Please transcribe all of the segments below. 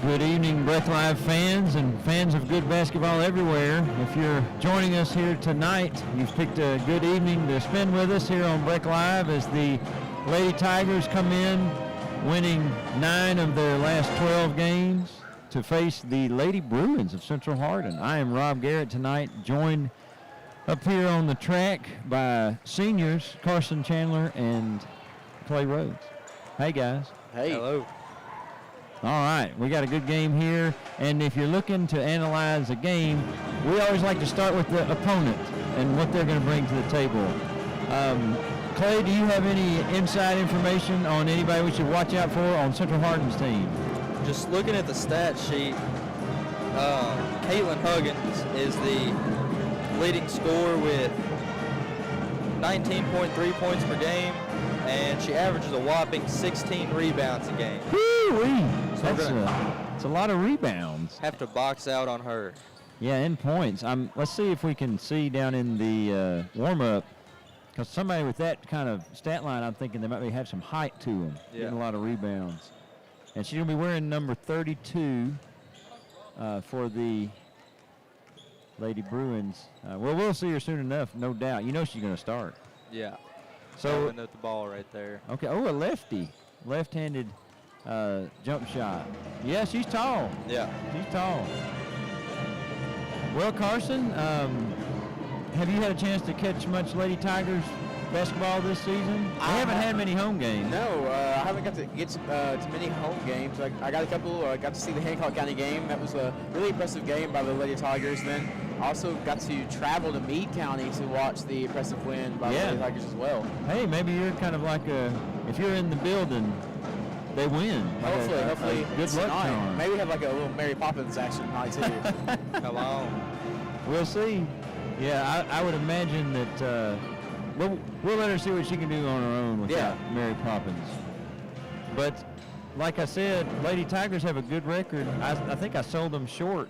Good evening, Breath Live fans and fans of good basketball everywhere. If you're joining us here tonight, you've picked a good evening to spend with us here on Breath Live as the Lady Tigers come in, winning 9 of their last 12 games to face the Lady Bruins of Central Hardin. I am Rob Garrett tonight, joined up here on the track by seniors Carson Chandler and Clay Rhodes. Hey, guys. Hey. Hello. All right, we got a good game here, and if you're looking to analyze a game, we always like to start with the opponent and what they're going to bring to the table. Clay, do you have any inside information on anybody we should watch out for on Central Hardin's team? Just looking at the stat sheet, Caitlin Huggins is the leading scorer with 19.3 points per game, and she averages a whopping 16 rebounds a game. Woo-wee! That's a lot of rebounds. Have to box out on her. Yeah, and points. Let's see if we can see down in the warm-up, because somebody with that kind of stat line, I'm thinking they might have some height to them, getting a lot of rebounds. And she's going to be wearing number 32 for the Lady Bruins. Well, we'll see her soon enough, no doubt. You know she's going to start. Yeah. So at the ball right there. Okay. Oh, a lefty, left-handed jump shot. Yeah, she's tall. Yeah. She's tall. Well, Carson, have you had a chance to catch much Lady Tigers basketball this season? They haven't had many home games. No, I haven't got to get to many home games. I got a couple. I got to see the Hancock County game. That was a really impressive game by the Lady Tigers. Then also got to travel to Meade County to watch the impressive win by the Lady Tigers as well. Hey, maybe you're kind of like if you're in the building, they win. Hopefully. Good luck charm. Maybe have like a little Mary Poppins action tonight too. Come on. We'll see. Yeah, I would imagine that we'll let her see what she can do on her own without Mary Poppins. But like I said, Lady Tigers have a good record. I think I sold them short.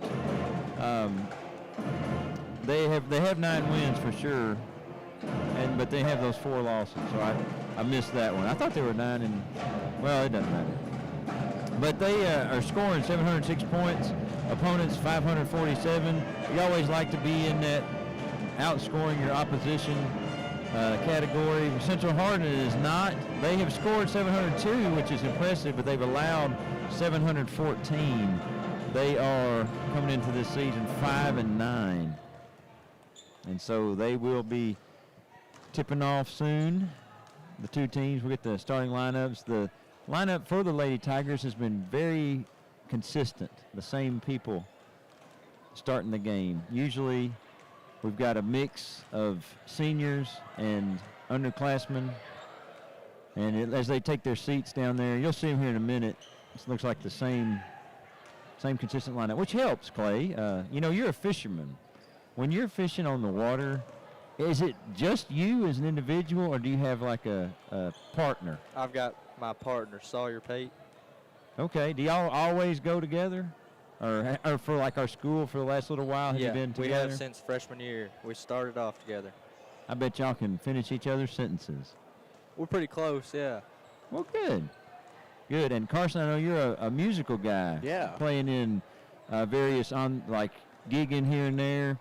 They have 9 wins for sure, but they have those 4 losses. So I missed that one. I thought they were 9 and well, it doesn't matter. But they are scoring 706 points. Opponents 547. You always like to be in that outscoring your opposition category. Central Hardin is not. They have scored 702, which is impressive, but they've allowed 714. They are coming into this season 5-9. And so they will be tipping off soon. The two teams will get the starting lineups. The lineup for the Lady Tigers has been very consistent. The same people starting the game. Usually we've got a mix of seniors and underclassmen. And as they take their seats down there, you'll see them here in a minute. It looks like the same consistent lineup, which helps, Clay. You're a fisherman. When you're fishing on the water, is it just you as an individual, or do you have like a partner? I've got my partner, Sawyer Pate. Okay. Do y'all always go together? Or for like our school for the last little while, have you been together? We have since freshman year. We started off together. I bet y'all can finish each other's sentences. We're pretty close, yeah. Well, good. Good. And Carson, I know you're a musical guy. Yeah. Playing in various gigging here and there.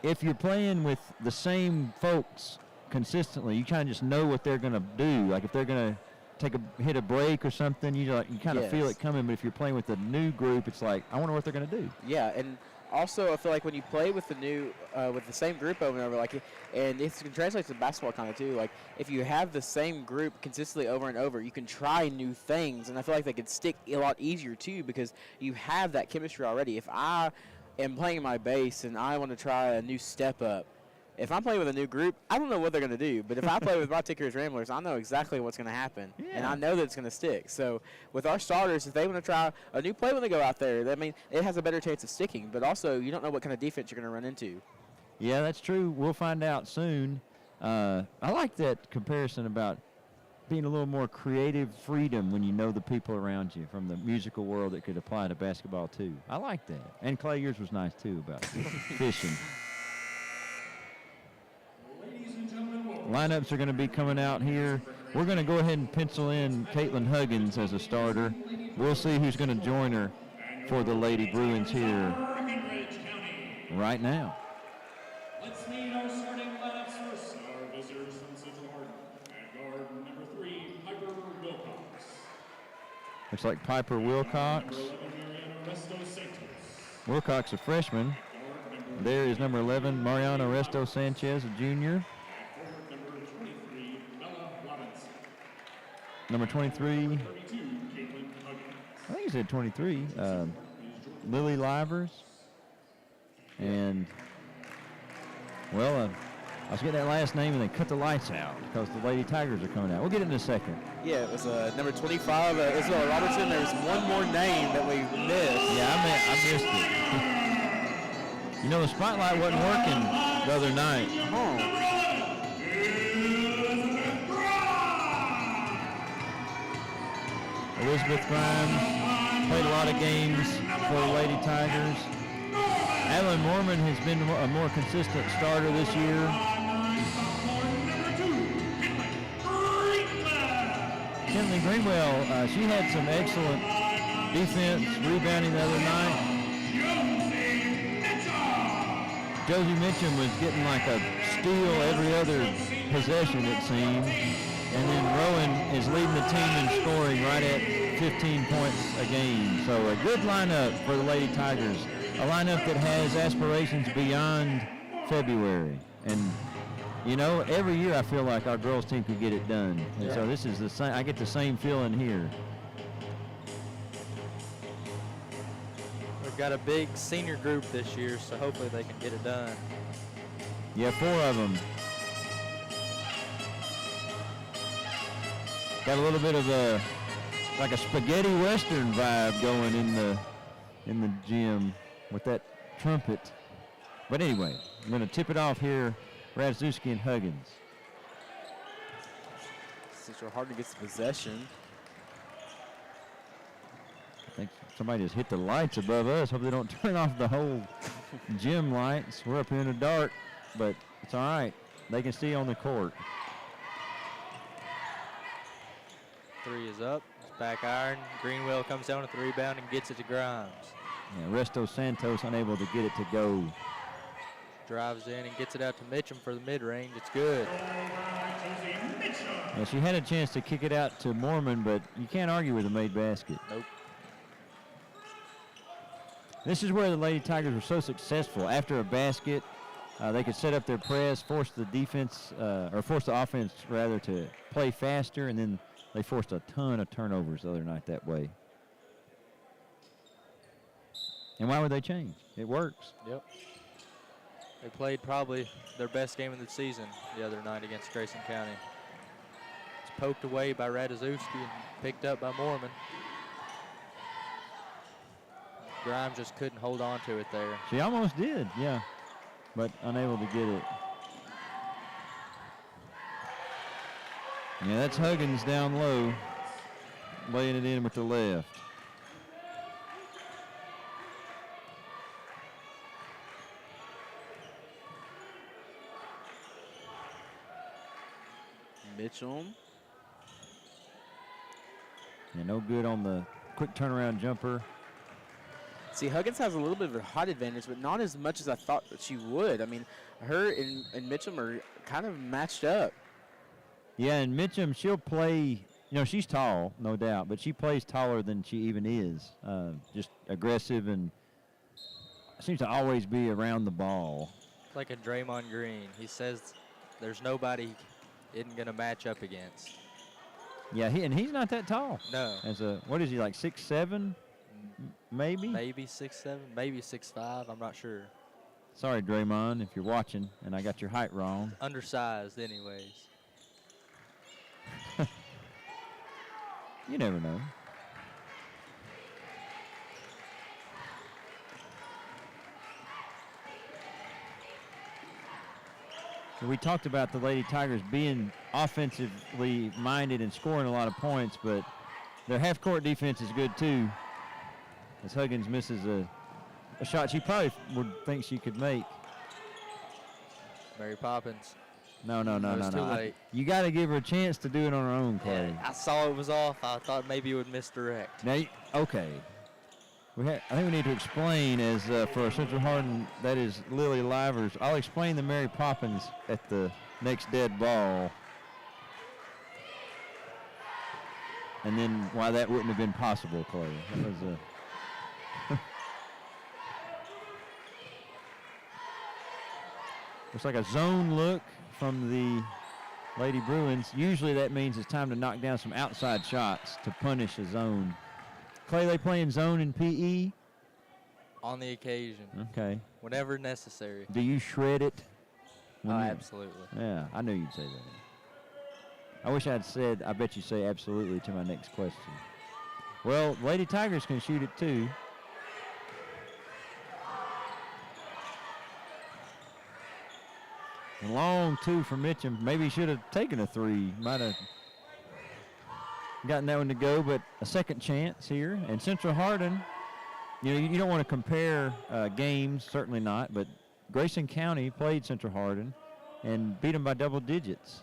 If you're playing with the same folks consistently, you kind of just know what they're going to do. Like if they're going to hit a break or something, you kind of feel it coming. But if you're playing with a new group, it's like, I wonder what they're going to do. Yeah, and also I feel like when you play with the same group over and over, and it can translate to basketball kind of too. Like if you have the same group consistently over and over, you can try new things, and I feel like they could stick a lot easier too because you have that chemistry already. If I am playing my bass and I want to try a new step up, if I'm playing with a new group, I don't know what they're going to do. But if I play with my Tickers Ramblers, I know exactly what's going to happen. Yeah. And I know that it's going to stick. So with our starters, if they want to try a new play when they go out there, it has a better chance of sticking. But also, you don't know what kind of defense you're going to run into. Yeah, that's true. We'll find out soon. I like that comparison about being a little more creative freedom when you know the people around you from the musical world that could apply to basketball too. I like that. And Clay, yours was nice too about fishing. Lineups are going to be coming out here. We're going to go ahead and pencil in Caitlin Huggins as a starter. we'll see who's going to join her for the Lady Bruins here right now. Let's meet our starting lineups first. Our visitors from Central Hardin. At guard number 3, Piper Wilcox. Looks like Piper Wilcox. Number 11, Mariana Resto Santos. Wilcox, a freshman. There is number 11, Mariana Resto Sanchez, a junior. At forward, number 23, Bella Robinson. Number 23, 32, Caitlin Huggins. I think he said 23, Lily Livers. And, well, I was getting that last name and they cut the lights out because the Lady Tigers are coming out. We'll get it in a second. Yeah, it was number 25, Isabella Robertson. There's one more name that we missed. Yeah, I missed it. You know, the spotlight wasn't working the other night. Elizabeth Grimes played a lot of games for the Lady Tigers. Adeline Mormon has been a more consistent starter this year. Kenley Greenwell, she had some excellent defense, rebounding the other night. Josie Mitchum was getting like a steal every other possession, it seemed. And then Rowan is leading the team in scoring right at 15 points a game. So a good lineup for the Lady Tigers. A lineup that has aspirations beyond February. And, you know, every year I feel like our girls team could get it done. And so this is the same, I get the same feeling here. We've got a big senior group this year, so hopefully they can get it done. Yeah, 4 of them. Got a little bit of a, like a spaghetti western vibe going in the gym with that trumpet. But anyway, I'm going to tip it off here, Radzewski and Huggins. Central Hardin gets the possession. I think somebody just hit the lights above us. Hope they don't turn off the whole gym lights. We're up here in the dark, but it's all right. They can see on the court. 3 is up. It's back iron. Greenwell comes down with the rebound and gets it to Grimes. Yeah, Resto Santos unable to get it to go. Drives in and gets it out to Mitchum for the mid-range. It's good. Yeah, she had a chance to kick it out to Mormon, but you can't argue with a made basket. Nope. This is where the Lady Tigers were so successful. After a basket, they could set up their press, force the defense, or force the offense, rather, to play faster, and then they forced a ton of turnovers the other night that way. And why would they change? It works. Yep. They played probably their best game of the season the other night against Grayson County. It's poked away by Radzewski and picked up by Mormon. Grimes just couldn't hold on to it there. She almost did, yeah, but unable to get it. Yeah, that's Huggins down low, laying it in with the left. Mitchell. Yeah, no good on the quick turnaround jumper. See, Huggins has a little bit of a height advantage, but not as much as I thought that she would. I mean, her and Mitchum are kind of matched up. Yeah, and Mitchum, she'll play, you know, she's tall, no doubt, but she plays taller than she even is. Just aggressive and seems to always be around the ball. Like a Draymond Green. He says there's nobody he isn't going to match up against. Yeah, he's not that tall. No. What is he, like 6'7", maybe? Maybe 6'7", maybe 6'5", I'm not sure. Sorry, Draymond, if you're watching and I got your height wrong. Undersized anyways. You never know. We talked about the Lady Tigers being offensively minded and scoring a lot of points, but their half-court defense is good too. As Huggins misses a shot she probably would think she could make. Mary Poppins No. It was too late. You got to give her a chance to do it on her own, Clay. I saw it was off. I thought maybe it would misdirect. Now, okay. I think we need to explain as for our Central Hardin, that is Lily Livers. I'll explain the Mary Poppins at the next dead ball. And then why that wouldn't have been possible, Clay. That was looks like a zone look from the Lady Bruins. Usually that means it's time to knock down some outside shots to punish a zone. Clay, they playing zone in PE? On the occasion. Okay. Whenever necessary. Do you shred it? Oh, absolutely. Yeah, I knew you'd say that. I wish I'd said, I bet you say absolutely to my next question. Well, Lady Tigers can shoot it too. A long two from Mitchum. Maybe he should have taken a three. Might have gotten that one to go, but a second chance here. And Central Hardin, you don't want to compare games, certainly not, but Grayson County played Central Hardin and beat them by double digits.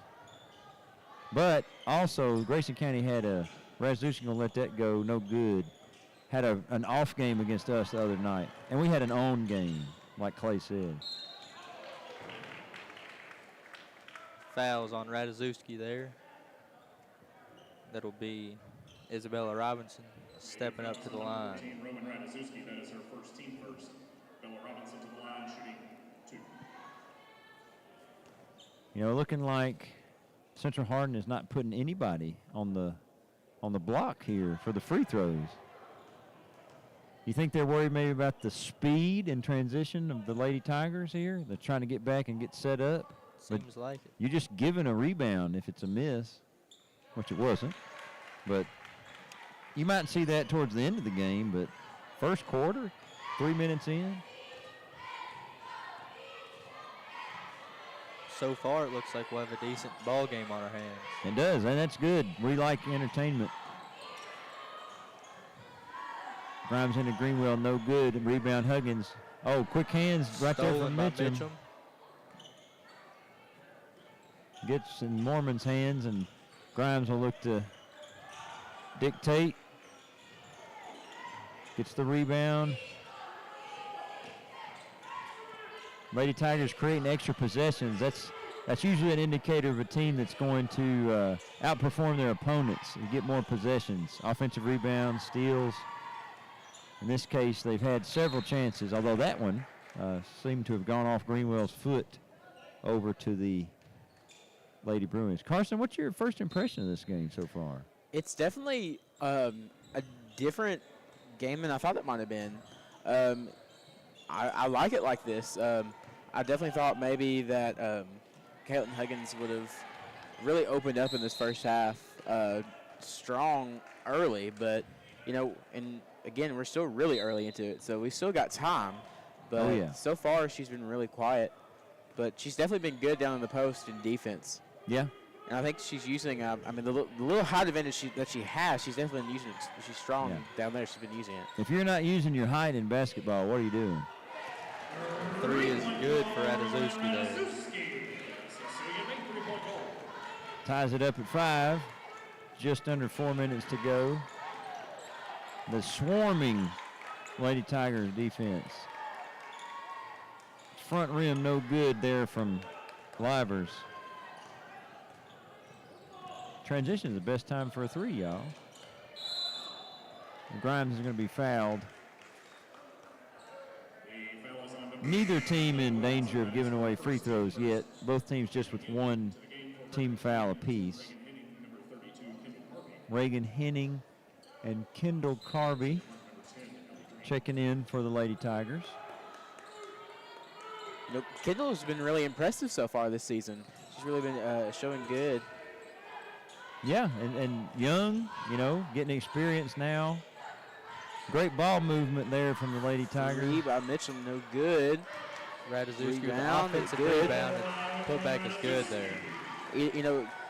But also, Grayson County had Razuski gonna let that go, no good. Had an off game against us the other night. And we had an on game, like Clay said. Fouls on Ratajkowski there. That'll be Isabella Robinson stepping up to the line. Roman Ratajkowski, that is her first team first. Bella Robinson to the line, shooting 2. Looking like Central Hardin is not putting anybody on the block here for the free throws. You think they're worried maybe about the speed and transition of the Lady Tigers here? They're trying to get back and get set up. Seems like it. You're just giving a rebound if it's a miss, which it wasn't. But you might see that towards the end of the game, but first quarter, 3 minutes in. So far, it looks like we'll have a decent ball game on our hands. It does, and that's good. We like entertainment. Grimes into Greenwell, no good. Rebound Huggins. Oh, quick hands right there Stolen from by Mitchum. Gets in Mormon's hands, and Grimes will look to dictate. Gets the rebound. Lady Tigers creating extra possessions. That's usually an indicator of a team that's going to outperform their opponents and get more possessions. Offensive rebounds, steals. In this case, they've had several chances, although that one seemed to have gone off Greenwell's foot over to the Lady Bruins. Carson, what's your first impression of this game so far? It's definitely a different game than I thought it might have been. I like it like this. I definitely thought maybe that Caitlin Huggins would have really opened up in this first half strong early, but, and again, we're still really early into it, so we still got time. But so far, she's been really quiet. But she's definitely been good down in the post in defense. Yeah. And I think she's using, the little height advantage that she has, she's definitely been using it. She's strong down there. She's been using it. If you're not using your height in basketball, what are you doing? Three is good for Ratajkowski there. Ties it up at 5. Just under 4 minutes to go. The swarming Lady Tigers defense. Front rim no good there from Livers. Transition is the best time for a three, y'all. Grimes is going to be fouled. Neither team in danger of giving away free throws yet. Both teams just with one team foul apiece. Reagan Henning and Kendall Carvey checking in for the Lady Tigers. Kendall's been really impressive so far this season. She's really been showing good. Yeah, and young, getting experience now. Great ball movement there from the Lady Tigers. Three by Mitchell, no good. Ratajkowski's Rebound, offensive good. rebound and putback is good there.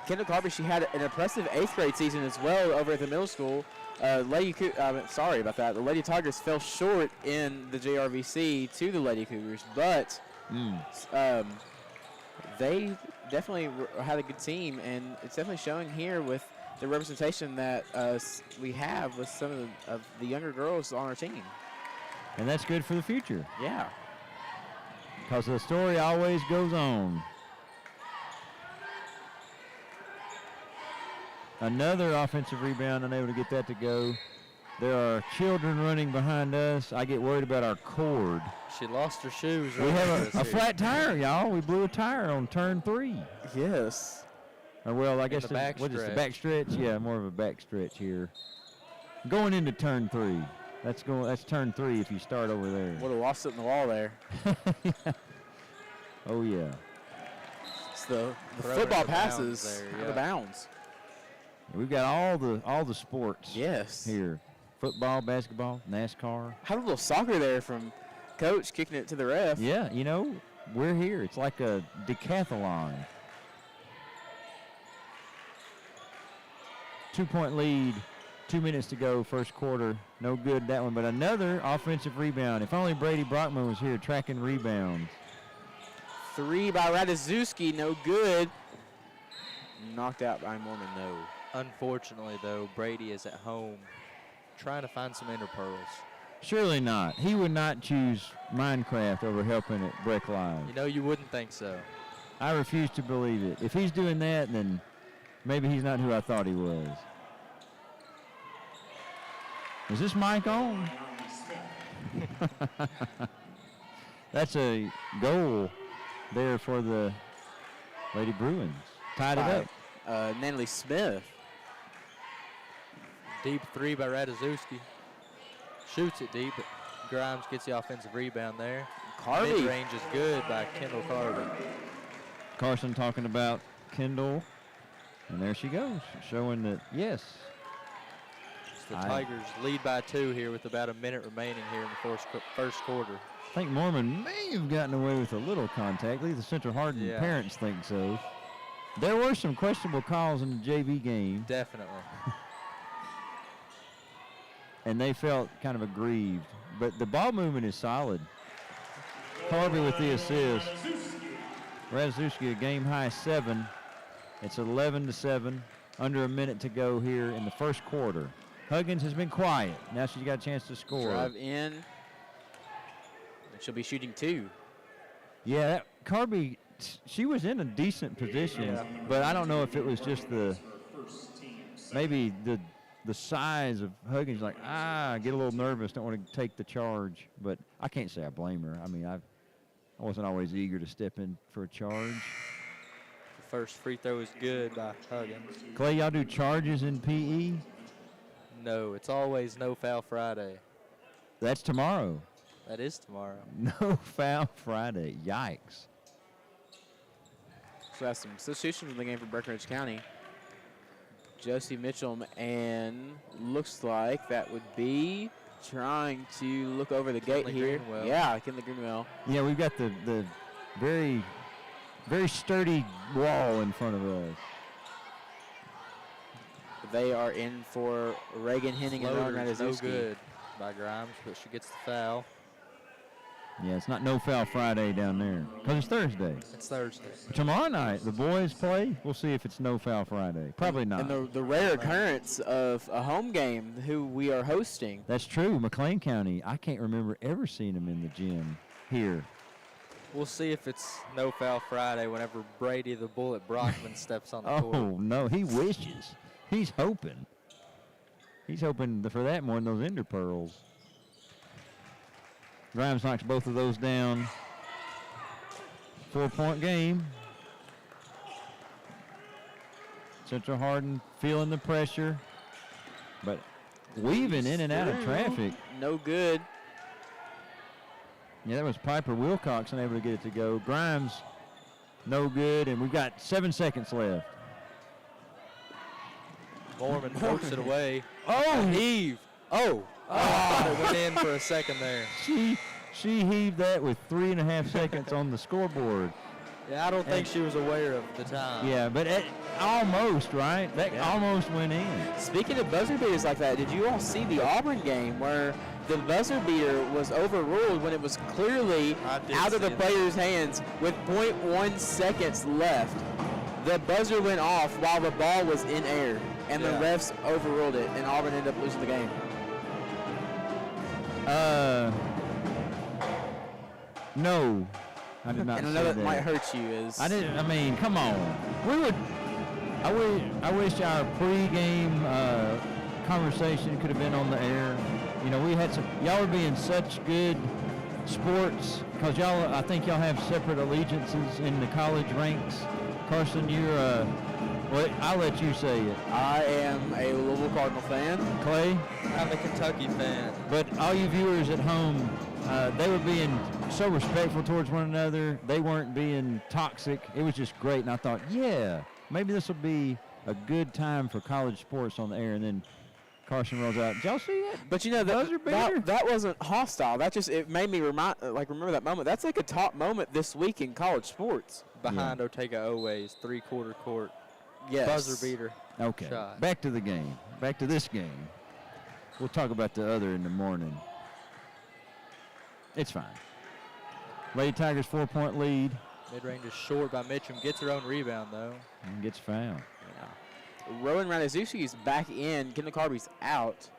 Kendall Carvey, she had an impressive 8th grade season as well over at the middle school. Sorry about that. The Lady Tigers fell short in the JRVC to the Lady Cougars, but they definitely had a good team, and it's definitely showing here with the representation that we have with some of the younger girls on our team. And that's good for the future, Yeah. because the story always goes on. Another offensive rebound, unable to get that to go. There are children running behind us. I get worried about our cord. She lost her shoes. We have a flat tire, y'all. We blew a tire on turn 3. Yes. Or well, I guess the back what is the stretch. back stretch? Yeah, more of a back stretch here. Going into turn 3. That's turn 3 if you start over there. Would have lost it in the wall there. Oh yeah. It's the Throw it football out of bounds passes there, out yeah. of bounds. We've got all the sports Yes. here. Football, basketball, NASCAR. Had a little soccer there from Coach kicking it to the ref. Yeah, you know, we're here. It's like a decathlon. 2-point lead, 2 minutes to go, first quarter. No good, that one. But another offensive rebound. If only Brady Brockman was here tracking rebounds. 3 by Ratajkowski, no good. Knocked out by Mormon, no. Unfortunately, though, Brady is at home trying to find some interpearls. Surely not. He would not choose Minecraft over helping at Breck Live. You know, you wouldn't think so. I refuse to believe it. If he's doing that, then maybe he's not who I thought he was. Is this mic on? That's a goal there for the Lady Bruins. Tied it up. Natalie Smith. Deep 3 by Ratajkowski. Shoots it deep, but Grimes gets the offensive rebound there. Carvey. Mid-range is good by Kendall Carvey. Carson talking about Kendall. And there she goes, showing that, yes. So the Tigers lead by 2 here with about a minute remaining here in the first quarter. I think Mormon may have gotten away with a little contact. At least the Central Hardin parents think so. There were some questionable calls in the JV game. Definitely. And they felt kind of aggrieved. But the ball movement is solid. Harvey with the assist. Ratajkowski a game high 7. It's 11-7. Under a minute to go here in the first quarter. Huggins has been quiet. Now she's got a chance to score. Drive in. And she'll be shooting 2. Yeah, Carby, she was in a decent position, but I don't know if it was just maybe the size of Huggins, like, get a little nervous, don't want to take the charge. But I can't say I blame her. I mean, I wasn't always eager to step in for a charge. The first free throw is good by Huggins. Clay, y'all do charges in PE? No, it's always No Foul Friday. That's tomorrow. That is tomorrow. No Foul Friday. Yikes. So that's some substitutions in the game for Breckenridge County. Josie Mitchell, and looks like that would be trying to look over the gate here. Greenwell. Yeah, Kinley Greenwell. Yeah, we've got the very, very sturdy wall in front of us. They are in for Reagan Henning and Lauren Floater's no Ratajkowski. good by Grimes, but she gets the foul. Yeah, it's not No Foul Friday down there because it's Thursday. It's Thursday. Tomorrow night, the boys play. We'll see if it's No Foul Friday. Probably not. And the rare occurrence of a home game who we are hosting. That's true. McLean County, I can't remember ever seeing them in the gym here. We'll see if it's No Foul Friday whenever Brady the Bullet Brockman steps on the court. Oh, no, he wishes. He's hoping. He's hoping for that more than those Ender Pearls. Grimes knocks both of those down. 4-point game. Central Hardin feeling the pressure, but weaving in and out of traffic. No good. Yeah, that was Piper Wilcox unable to get it to go. Grimes, no good, and we've got 7 seconds left. Mormon pokes it away. Oh, Heave. Oh. I thought it went in for a second there. She heaved that with 3.5 seconds on the scoreboard. Yeah, I don't think she was aware of the time. Yeah, but almost, right? That almost went in. Speaking of buzzer beaters like that, did you all see the Auburn game where the buzzer beater was overruled when it was clearly out of the player's hands with .1 seconds left. The buzzer went off while the ball was in air, and the refs overruled it, and Auburn ended up losing the game. No, I did not And I say know that. that might hurt you. Is I didn't. I mean, come on. I wish our pre-game conversation could have been on the air. You know, we had some. Y'all are being such good sports because y'all. I think y'all have separate allegiances in the college ranks. Carson, you're. Well, I'll let you say it. I am a Louisville Cardinal fan. Clay. I'm a Kentucky fan. But all you viewers at home, they were being so respectful towards one another. They weren't being toxic. It was just great. And I thought, yeah, maybe this will be a good time for college sports on the air. And then Carson rolls out. Did y'all see that? But you know, that wasn't hostile. That just, it made me remember that moment. That's like a top moment this week in college sports. Behind Otega Owais, 3/4 court. Yes. Buzzer beater. Okay, shot. back to the game. Back to this game. We'll talk about the other in the morning. It's fine. Lady Tigers 4-point lead. Mid-range is short by Mitchum. Gets her own rebound, though. And gets fouled. Rowan Ranazuski is back in. Kendall Carby's out.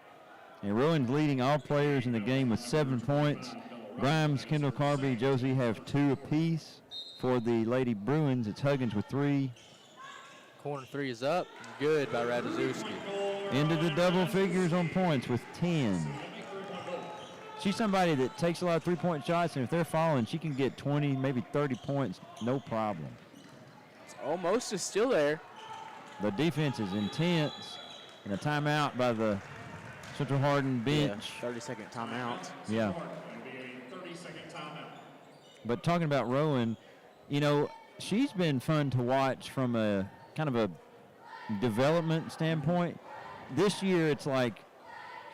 And Rowan's leading all players in the game with 7 points. Grimes, Kendall Carby, Josie have 2 apiece. For the Lady Bruins, it's Huggins with 3. Corner 3 is up. Good by Ratajkowski. Into the double figures on points with 10. She's somebody that takes a lot of three-point shots, and if they're falling, she can get 20, maybe 30 points, no problem. Almost is still there. The defense is intense, and a timeout by the Central Hardin bench. 30-second timeout. Yeah. 30-second timeout. But talking about Rowan, you know, she's been fun to watch from a kind of a development standpoint. This year, it's like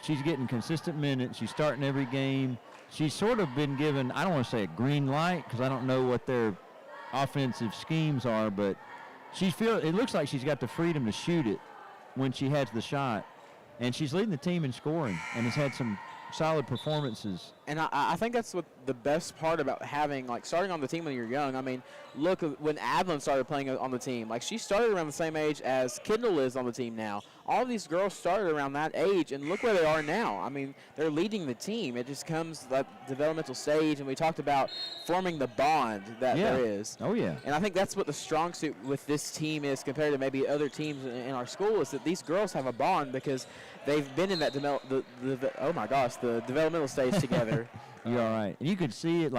she's getting consistent minutes. She's starting every game. She's sort of been given, I don't want to say a green light because I don't know what their offensive schemes are, but it looks like she's got the freedom to shoot it when she has the shot. And she's leading the team in scoring and has had some solid performances. And I think that's what the best part about starting on the team when you're young. I mean, look, when Adlin started playing on the team, she started around the same age as Kendall is on the team now. All of these girls started around that age, and look where they are now. I mean, they're leading the team. It just comes that developmental stage, and we talked about forming the bond that there is. Oh, yeah. And I think that's what the strong suit with this team is compared to maybe other teams in our school, is that these girls have a bond because they've been in that the developmental stage together. You're all right. And you could see it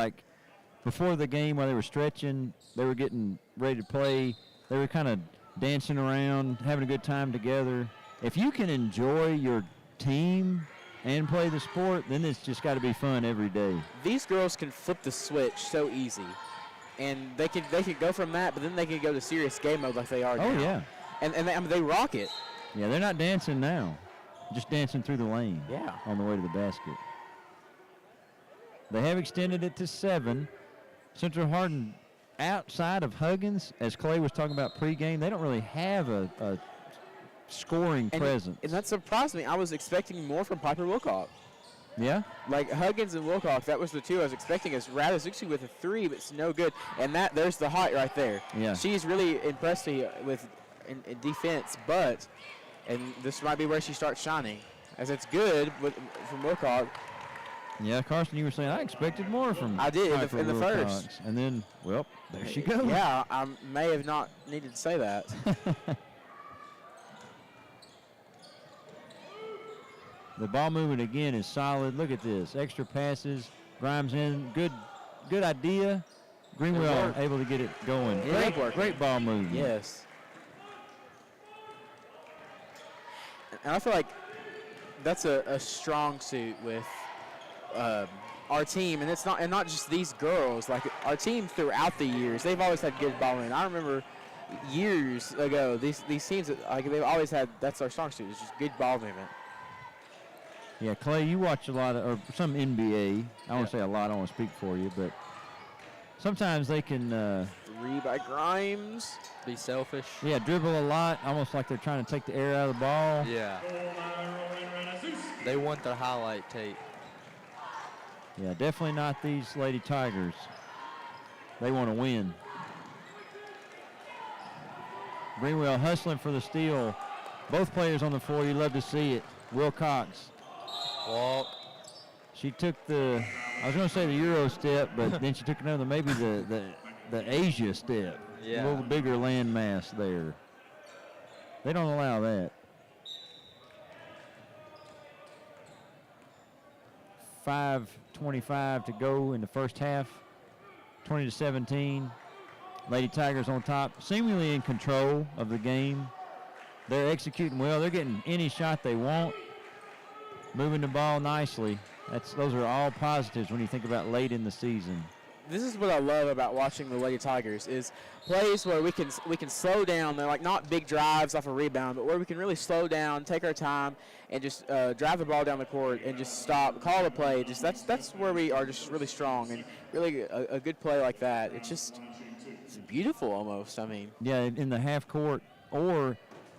before the game while they were stretching, they were getting ready to play. They were kind of dancing around, having a good time together. If you can enjoy your team and play the sport, then it's just got to be fun every day. These girls can flip the switch so easy. And they could go from that, but then they can go to serious game mode like they are now. Oh, yeah. And they rock it. Yeah, they're not dancing now. Just dancing through the lane. Yeah. On the way to the basket. They have extended it to 7. Central Hardin, outside of Huggins, as Clay was talking about pregame, they don't really have a scoring presence. And that surprised me. I was expecting more from Piper Wilcock. Yeah? Like Huggins and Wilcock, that was the two I was expecting. As Ratajkowski with a 3, but it's no good. And there's the height right there. Yeah. She's really impressed me with in defense, and this might be where she starts shining, as it's good from Wilcock. Yeah, Carson, you were saying I expected more from I did Piper in the Wilcox. first. And then, well, there she goes. Yeah, I may have not needed to say that. The ball movement again is solid. Look at this. Extra passes. Grimes in. Good idea. Greenwell able to get it going. Great ball movement. Yes. And I feel like that's a strong suit with our team, and it's not just these girls. Like our team throughout the years, they've always had good ball movement. I remember years ago, these teams they've always had. That's our strong suit. It's just good ball movement. Yeah, Clay, you watch a lot or some NBA. I don't want to say a lot. I don't want to speak for you, but sometimes they can 3 by Grimes. Be selfish. Yeah, dribble a lot, almost like they're trying to take the air out of the ball. Yeah. They want their highlight tape. Yeah, definitely not these Lady Tigers. They want to win. Greenwell hustling for the steal. Both players on the floor. You love to see it. Wilcox. Walk. She took the, I was going to say the Euro step, but then she took another, maybe the Asia step. Yeah. A little bigger landmass there. They don't allow that. 5:25 to go in the first half. 20-17. Lady Tigers on top, seemingly in control of the game. They're executing well. They're getting any shot they want. Moving the ball nicely. Those are all positives when you think about late in the season. This is what I love about watching the Lady Tigers is plays where we can slow down. They're like not big drives off a rebound, but where we can really slow down, take our time, and just drive the ball down the court and just stop, call the play. Just that's where we are just really strong, and really a good play like that. It's beautiful almost. I mean, yeah, in the half court or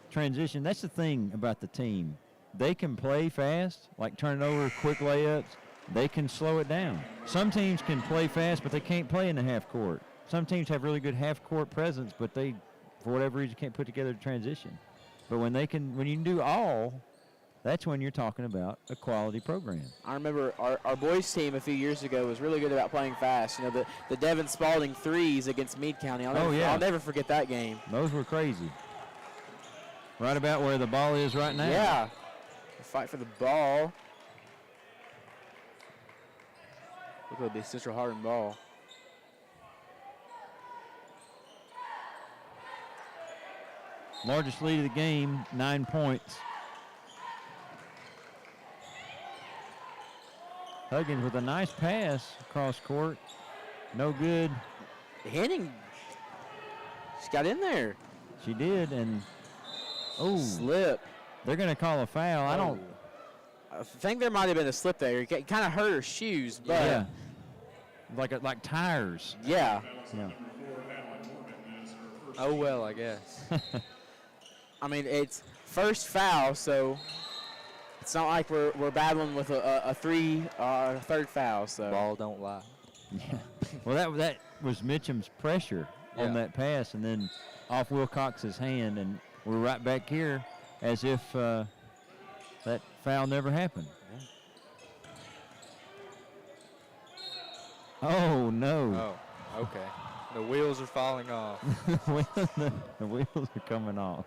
transition. That's the thing about the team. They can play fast, like turn it over, quick layups. They can slow it down. Some teams can play fast, but they can't play in the half court. Some teams have really good half court presence, but they, for whatever reason, can't put together a transition. But when you can do all, that's when you're talking about a quality program. I remember our boys team a few years ago was really good about playing fast. You know, the Devin Spalding threes against Meade County. I'll never forget that game. Those were crazy. Right about where the ball is right now. Yeah. Fight for the ball. Look at the Central Hardin ball. Largest lead of the game, 9 points. Huggins with a nice pass across court. No good. Henning, she got in there. She did, and slip. They're going to call a foul. I think there might have been a slip there. It kind of hurt her shoes, but yeah, like tires. Yeah. Yeah. Oh well, I guess. I mean, it's first foul, so it's not like we're battling with a third foul. So Ball don't lie. Yeah. Well, that was Mitchum's pressure on that pass, and then off Wilcox's hand, and we're right back here as if that foul never happened. Oh, no. Oh, okay. The wheels are falling off. The wheels are coming off.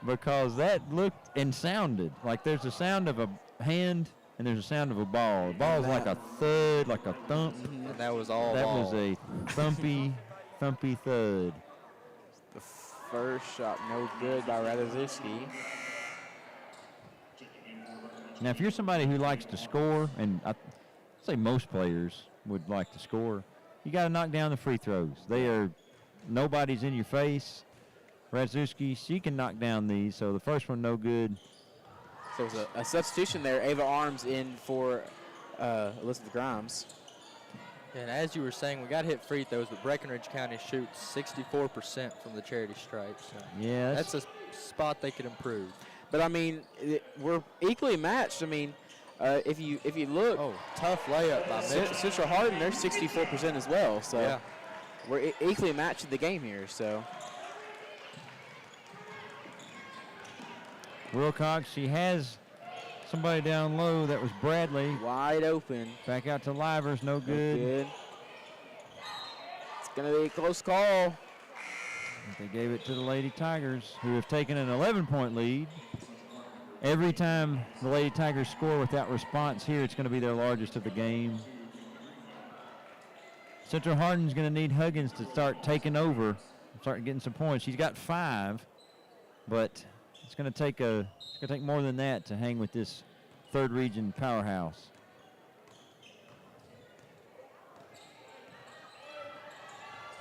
Because that looked and sounded like there's a sound of a hand and there's a sound of a ball. The ball's like a thud, like a thump. And that was all That ball. was a thumpy thud. the first shot no good by Radoszewski. Now, if you're somebody who likes to score, and I say most players would like to score, you got to knock down the free throws. Nobody's in your face. Radoszewski, she can knock down these, so the first one no good. So it was a substitution there. Ava Arms in for Elizabeth Grimes. And as you were saying, we got to hit free throws, but Breckenridge County shoots 64% from the charity stripe. So Yeah, that's a spot they could improve. But I mean, we're equally matched. I mean, if you look, Tough layup by Mitchell. Central Hardin, they're 64% as well. So Yeah. we're equally matched in the game here. So Wilcox, she has somebody down low. That was Bradley. wide open. Back out to Livers, no No good. good. It's gonna be a close call. They gave it to the Lady Tigers, who have taken an 11-point lead. Every time the Lady Tigers score without response here, it's going to be their largest of the game. Central Hardin's going to need Huggins to start taking over, start getting some points. She's got 5, but it's going to take more than that to hang with this third region powerhouse.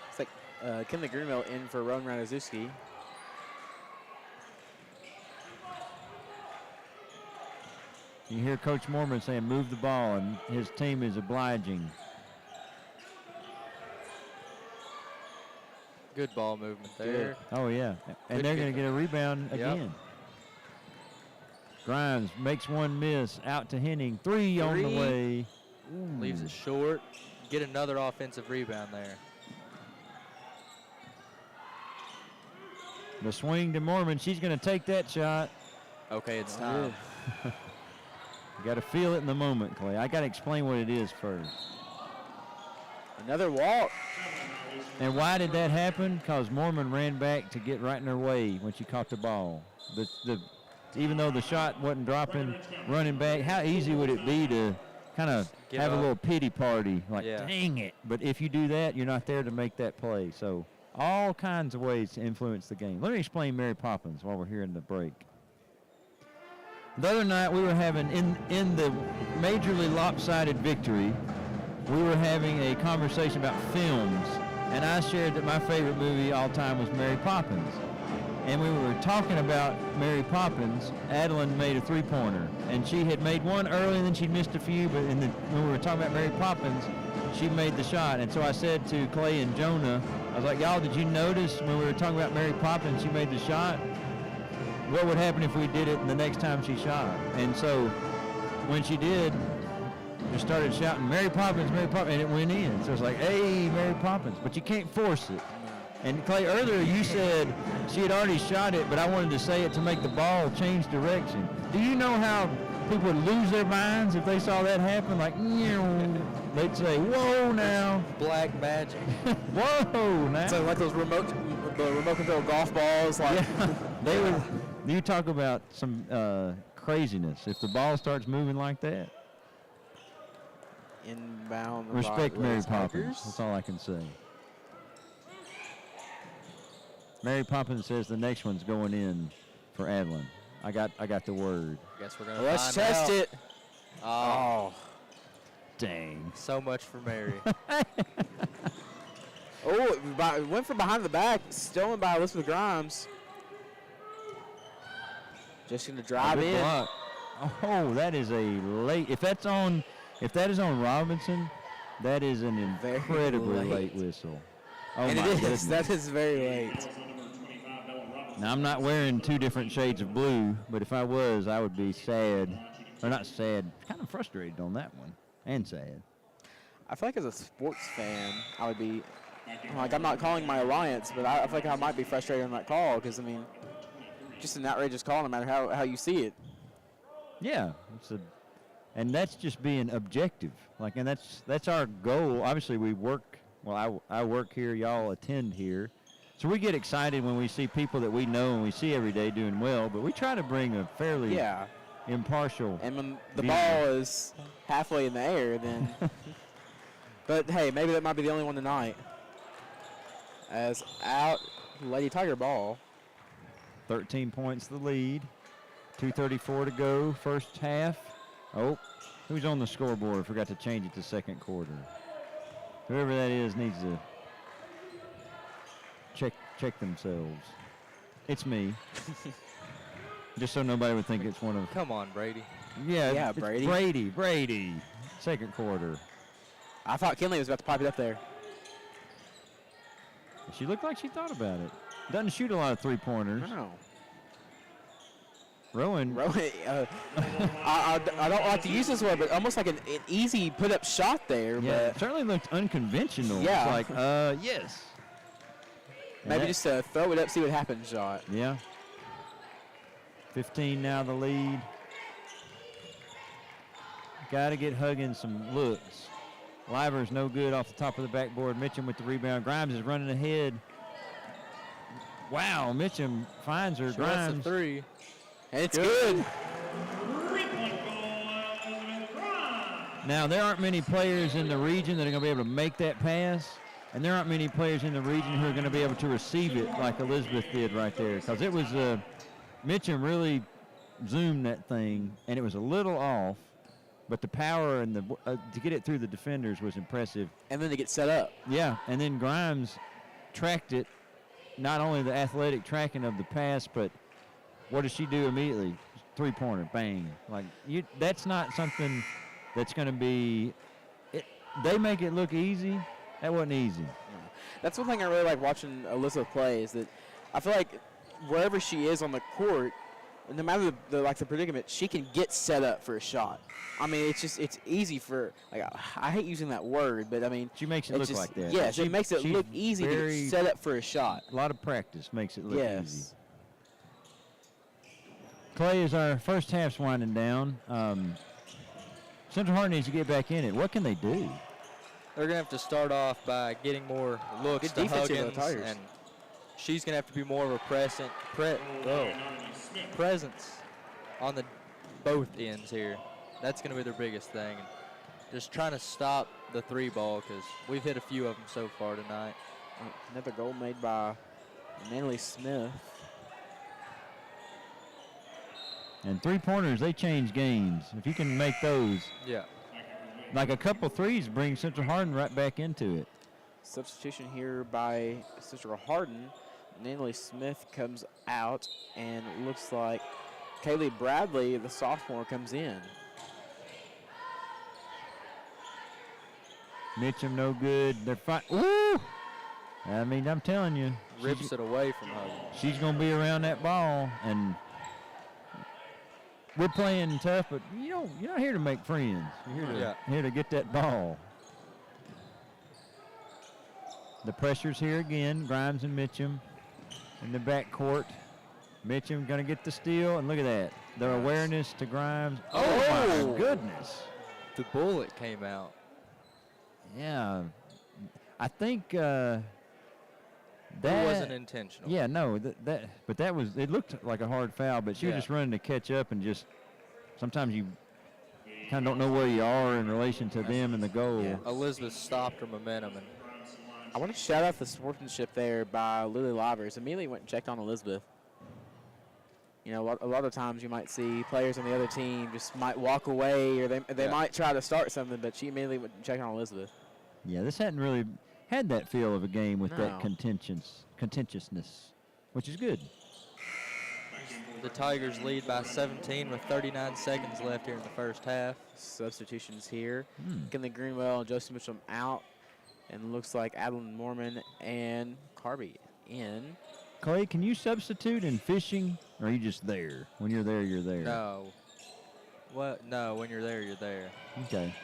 It's like Kinley Greenwell in for Rowan Radoszewski. You hear Coach Mormon saying move the ball, and his team is obliging. Good ball movement there. Oh, yeah. And Good they're going kick. to get a rebound Yep. again. Grimes makes one miss out to Henning. Three on the way. Leaves it short. Get another offensive rebound there. The swing to Mormon. She's going to take that shot. Okay, it's time. You got to feel it in the moment, Clay. I got to explain what it is first. Another walk. And why did that happen? Because Mormon ran back to get right in her way when she caught the ball. Even though the shot wasn't dropping, running back, how easy would it be to kind of have a little pity party? Like, dang it. But if you do that, you're not there to make that play. So all kinds of ways to influence the game. Let me explain Mary Poppins while we're here in the break. The other night we were having, in the majorly lopsided victory, we were having a conversation about films. And I shared that my favorite movie all time was Mary Poppins. And when we were talking about Mary Poppins, Adeline made a three-pointer. And she had made one early, and then she missed a few. But when we were talking about Mary Poppins, she made the shot. And so I said to Clay and Jonah, I was like, y'all, did you notice when we were talking about Mary Poppins, she made the shot? What would happen if we did it the next time she shot? And so when she did, they started shouting, Mary Poppins, and it went in. So it's like, hey, Mary Poppins. But you can't force it. And Clay, earlier you said she had already shot it, but I wanted to say it to make the ball change direction. Do you know how people would lose their minds if they saw that happen? Like, they'd say, whoa now. Black magic. Whoa now. So like those remote control golf balls. Like they would. You talk about some craziness. If the ball starts moving like that. Inbound. Respect Mary Poppins. Tigers. That's all I can say. Mary Poppins says the next one's going in for Adeline. I got the word. Guess we're gonna Let's find test out. it. Oh, Dang. so much for Mary. It went from behind the back, stolen by Elizabeth Grimes. Just gonna drive Good in. block. Oh, that is a late. If that is on Robinson, that is an incredibly late whistle. Oh, And my it is. goodness. That is very late. Now, I'm not wearing two different shades of blue, but if I was, I would be sad. Or not sad, kind of frustrated on that one. And sad. I feel like as a sports fan, I would be like, I'm not calling my alliance, but I feel like I might be frustrated on that call because, I mean, just an outrageous call no matter how you see it. Yeah, and that's just being objective. Like, and that's our goal. Obviously, we work. Well, I work here. Y'all attend here, so we get excited when we see people that we know and we see every day doing well. But we try to bring a fairly impartial. And when the view. ball is halfway in the air, then. But hey, maybe that might be the only one tonight. As out, Lady Tiger ball. 13 points the lead. 2:34 to go, first half. Oh, who's on the scoreboard? Forgot to change it to second quarter. Whoever that is needs to check themselves. It's me. Just so nobody would think it's one of. Come on, Brady. Yeah, it's Brady. Brady. Second quarter. I thought Kinley was about to pipe it up there. She looked like she thought about it. Doesn't shoot a lot of three-pointers. No. Rowan. I don't like to use this word, but almost like an easy put-up shot there. Yeah, But it certainly looked unconventional. Yeah. It's like, yes. maybe just throw it up, see what happens shot. Yeah. 15 now the lead. Got to get Huggins some looks. Liver's no good off the top of the backboard. Mitchum with the rebound. Grimes is running ahead. Wow, Mitchum finds her. She wants Grimes. a three. And it's good. Three-point goal, Elizabeth Grimes. Now, there aren't many players in the region that are going to be able to make that pass, and there aren't many players in the region who are going to be able to receive it like Elizabeth did right there, because it was Mitchum really zoomed that thing, and it was a little off, but the power and to get it through the defenders was impressive. And then to get set up. Yeah, and then Grimes tracked it, not only the athletic tracking of the pass, but what does she do immediately? Three-pointer, bang. Like, that's not something that's going to be they make it look easy. That wasn't easy. That's one thing I really like watching Elizabeth play is that I feel like wherever she is on the court, no matter the predicament, she can get set up for a shot. I mean, it's easy for, like, I hate using that word, but I mean, She makes it it's look just, like that. Yes, it makes it she's look easy to very- get set up for a shot. A lot of practice makes it look easy. Yes. Clay, as our first half's winding down, Central Hardin needs to get back in it. What can they do? They're going to have to start off by getting more looks Good to defense here by Huggins, the Tigers. and she's going to have to be more of a presence on the both ends here. That's going to be their biggest thing. And just trying to stop the 3 ball, because we've hit a few of them so far tonight. Another goal made by Natalie Smith. And 3-pointers, they change games. If you can make those, Yeah. like a couple threes, bring Central Hardin right back into it. Substitution here by Central Hardin. Natalie Smith comes out, and it looks like Kaylee Bradley, the sophomore, comes in. Mitchum, no good. They're fighting. Woo! I mean, I'm telling you, Rips it away from Huggins. she's going to be around that ball, and we're playing tough, but you're not here to make friends. You're here to get that ball. The pressure's here again. Grimes and Mitchum in the backcourt. Mitchum going to get the steal, and look at that. Their awareness to Grimes. Oh, my goodness. The bullet came out. Yeah. I think That wasn't intentional. Yeah, no, but that was, it looked like a hard foul, but she was just running to catch up, and just sometimes you kind of don't know where you are in relation to them and the goal. Yeah. Elizabeth stopped her momentum, and I want to shout out the sportsmanship there by Lily Livers. Immediately went and checked on Elizabeth. You know, a lot of times you might see players on the other team just might walk away, or they might try to start something, but she immediately went and checked on Elizabeth. Yeah, this hadn't really had that feel of a game with that No. contentiousness, which is good. the Tigers lead by 17 with 39 seconds left here in the first half. Substitutions here. Kinley Greenwell and Joseph Mitchell out. And looks like Adeline Mormon and Carby in. Clay, can you substitute in fishing, or are you just there? When you're there, you're there. No. What? No, when you're there, you're there. Okay.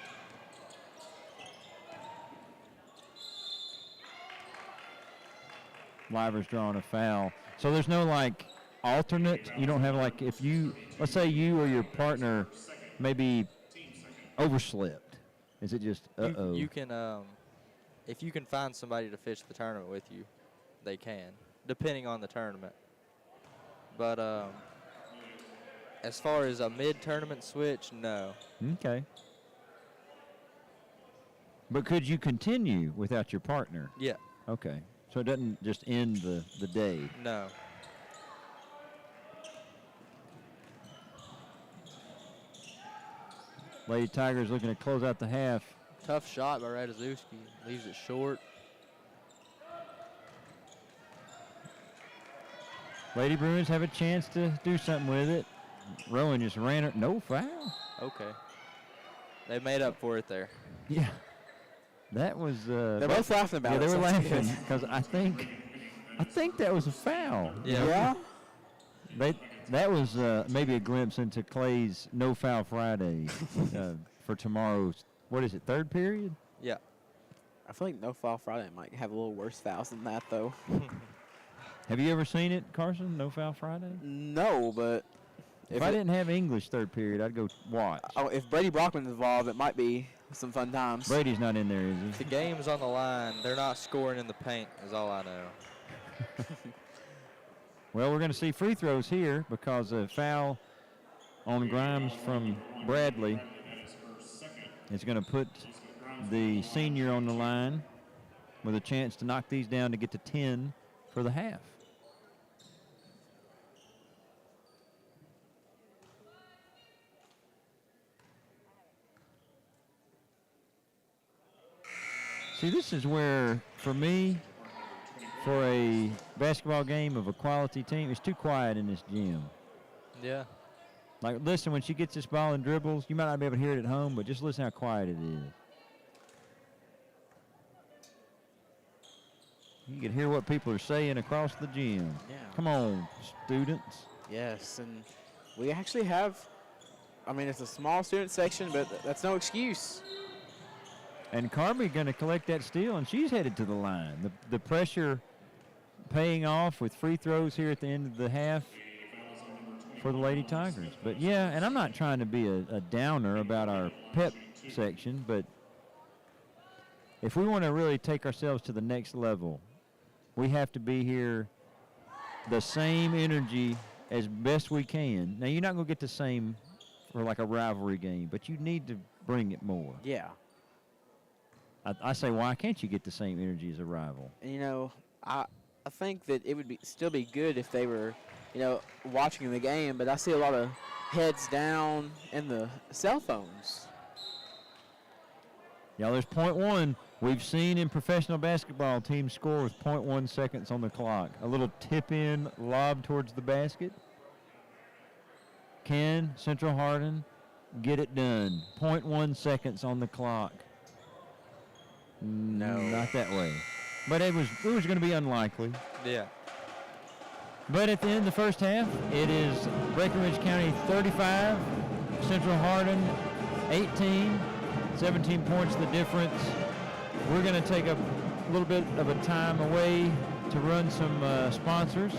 Livers drawing a foul. So there's no, like, alternate? You don't have, like, if you, let's say you or your partner maybe overslept. Is it just, uh-oh? You can, if you can find somebody to fish the tournament with you, they can, depending on the tournament. But as far as a mid-tournament switch, no. Okay. But could you continue without your partner? Yeah, Okay. So it doesn't just end the day. no. Lady Tigers looking to close out the half. Tough shot by Ratajkowski. Leaves it short. Lady Bruins have a chance to do something with it. Rowan just ran her. No foul. Okay. They made up for it there. Yeah. That was. They're both laughing about yeah, it. they were so it's laughing good. because I think that was a foul. Yeah. That was maybe a glimpse into Clay's No Foul Friday for tomorrow's. What is it? Third period? Yeah. I feel like No Foul Friday might have a little worse fouls than that, though. Have you ever seen it, Carson? No Foul Friday? No, but If I didn't have English third period, I'd go watch. if Brady Brockman's involved, it might be some fun times. Brady's not in there, is The he? game's on the line. They're not scoring in the paint, is all I know. Well, we're going to see free throws here because a foul on Grimes from Bradley is going to put the senior on the line with a chance to knock these down to get to 10 for the half. See, this is where, for me, for a basketball game of a quality team, it's too quiet in this gym. Yeah. Like, listen, when she gets this ball and dribbles, you might not be able to hear it at home, but just listen how quiet it is. You can hear what people are saying across the gym. Yeah. Come on, students. Yes, and we actually have, I mean, it's a small student section, but that's no excuse. And Carby going to collect that steal, and she's headed to the line. The pressure paying off with free throws here at the end of the half for the Lady Tigers. But, yeah, and I'm not trying to be a downer about our pep section, but if we want to really take ourselves to the next level, we have to be here the same energy as best we can. Now, you're not going to get the same for like a rivalry game, but you need to bring it more. Yeah. I say, why can't you get the same energy as a rival? And, you know, I think that it would still be good if they were, you know, watching the game, but I see a lot of heads down and the cell phones. Yeah, there's .1. We've seen in professional basketball teams score with .1 seconds on the clock. A little tip-in lob towards the basket. Can Central Hardin get it done? .1 seconds on the clock. No. Not that way. But it was going to be unlikely. Yeah. But at the end of the first half, it is Breckenridge County 35, Central Hardin 18, 17 points the difference. We're going to take a little bit of a time away to run some sponsors.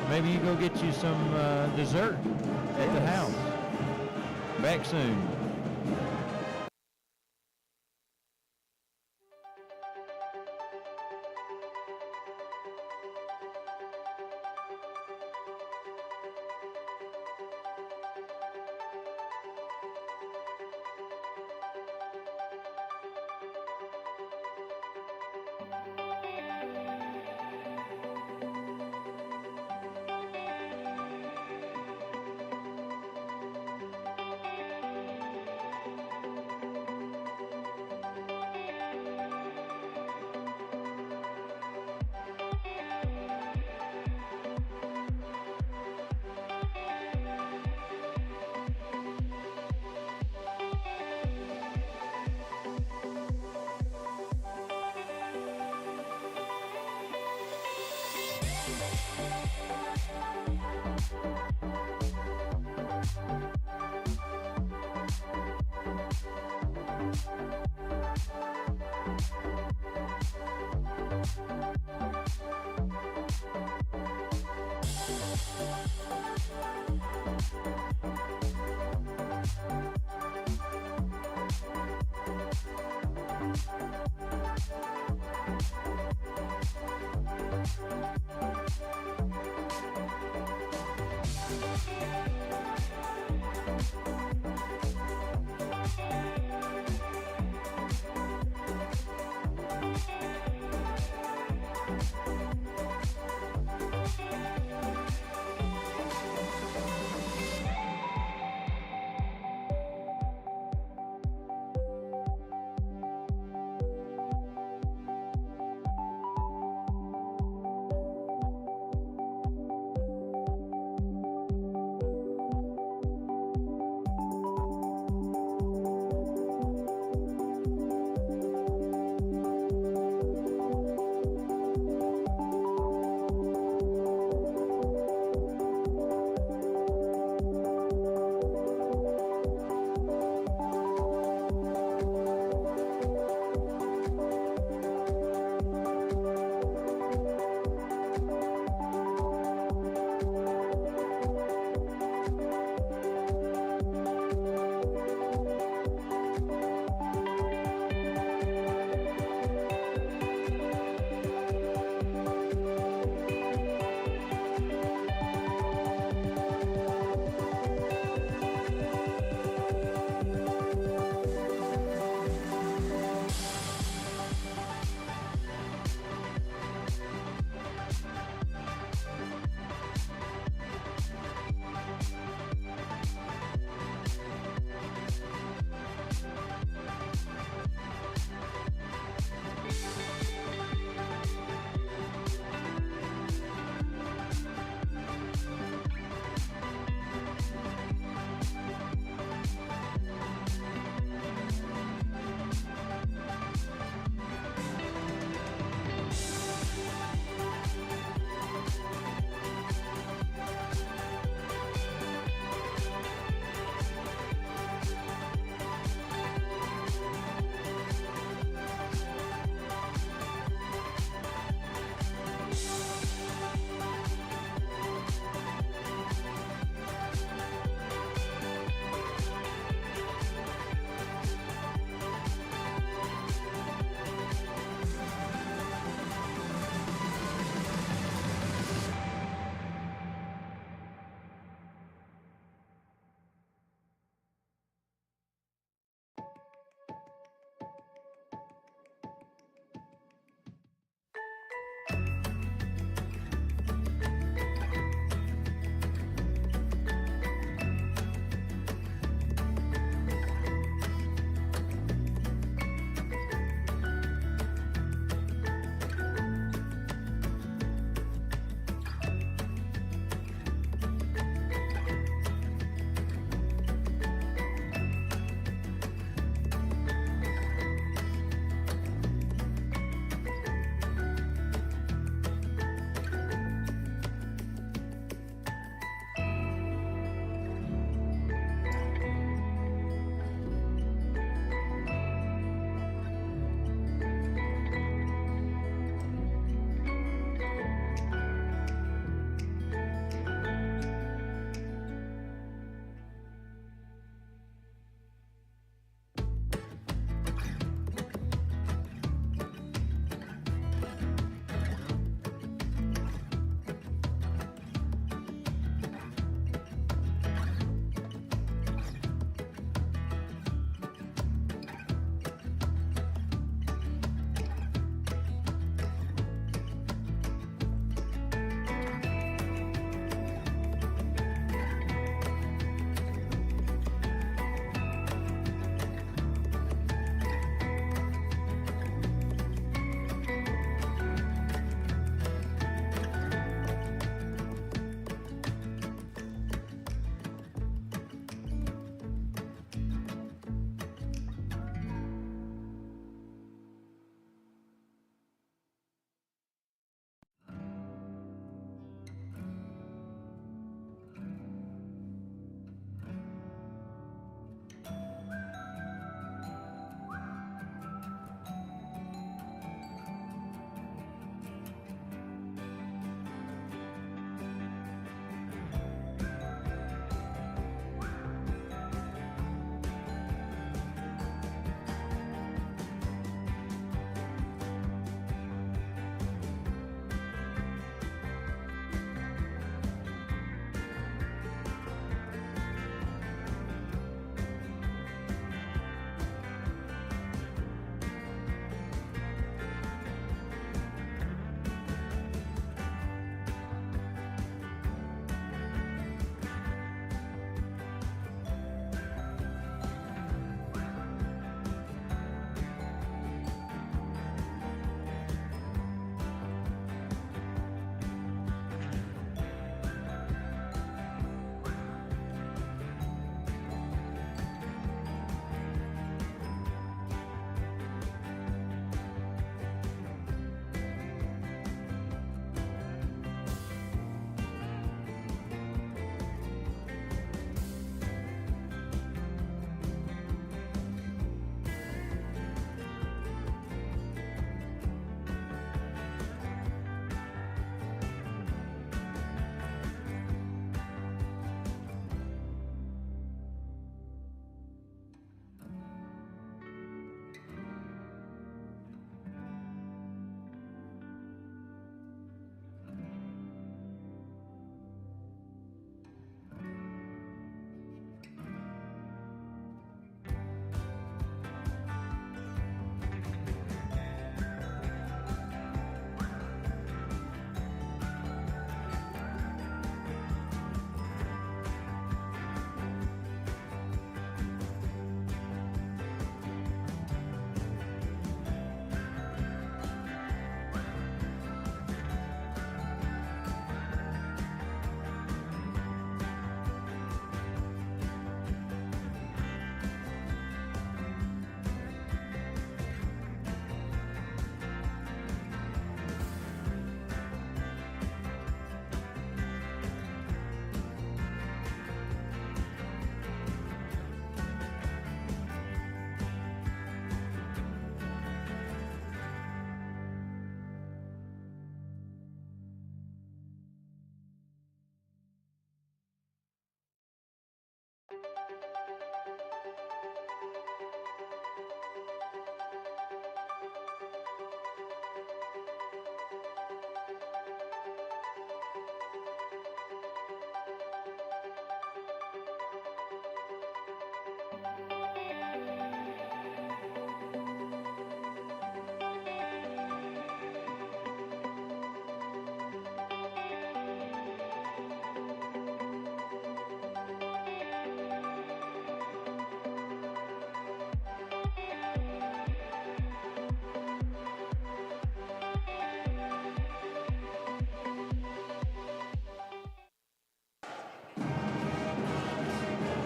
Maybe you go get you some dessert at the house. Back soon.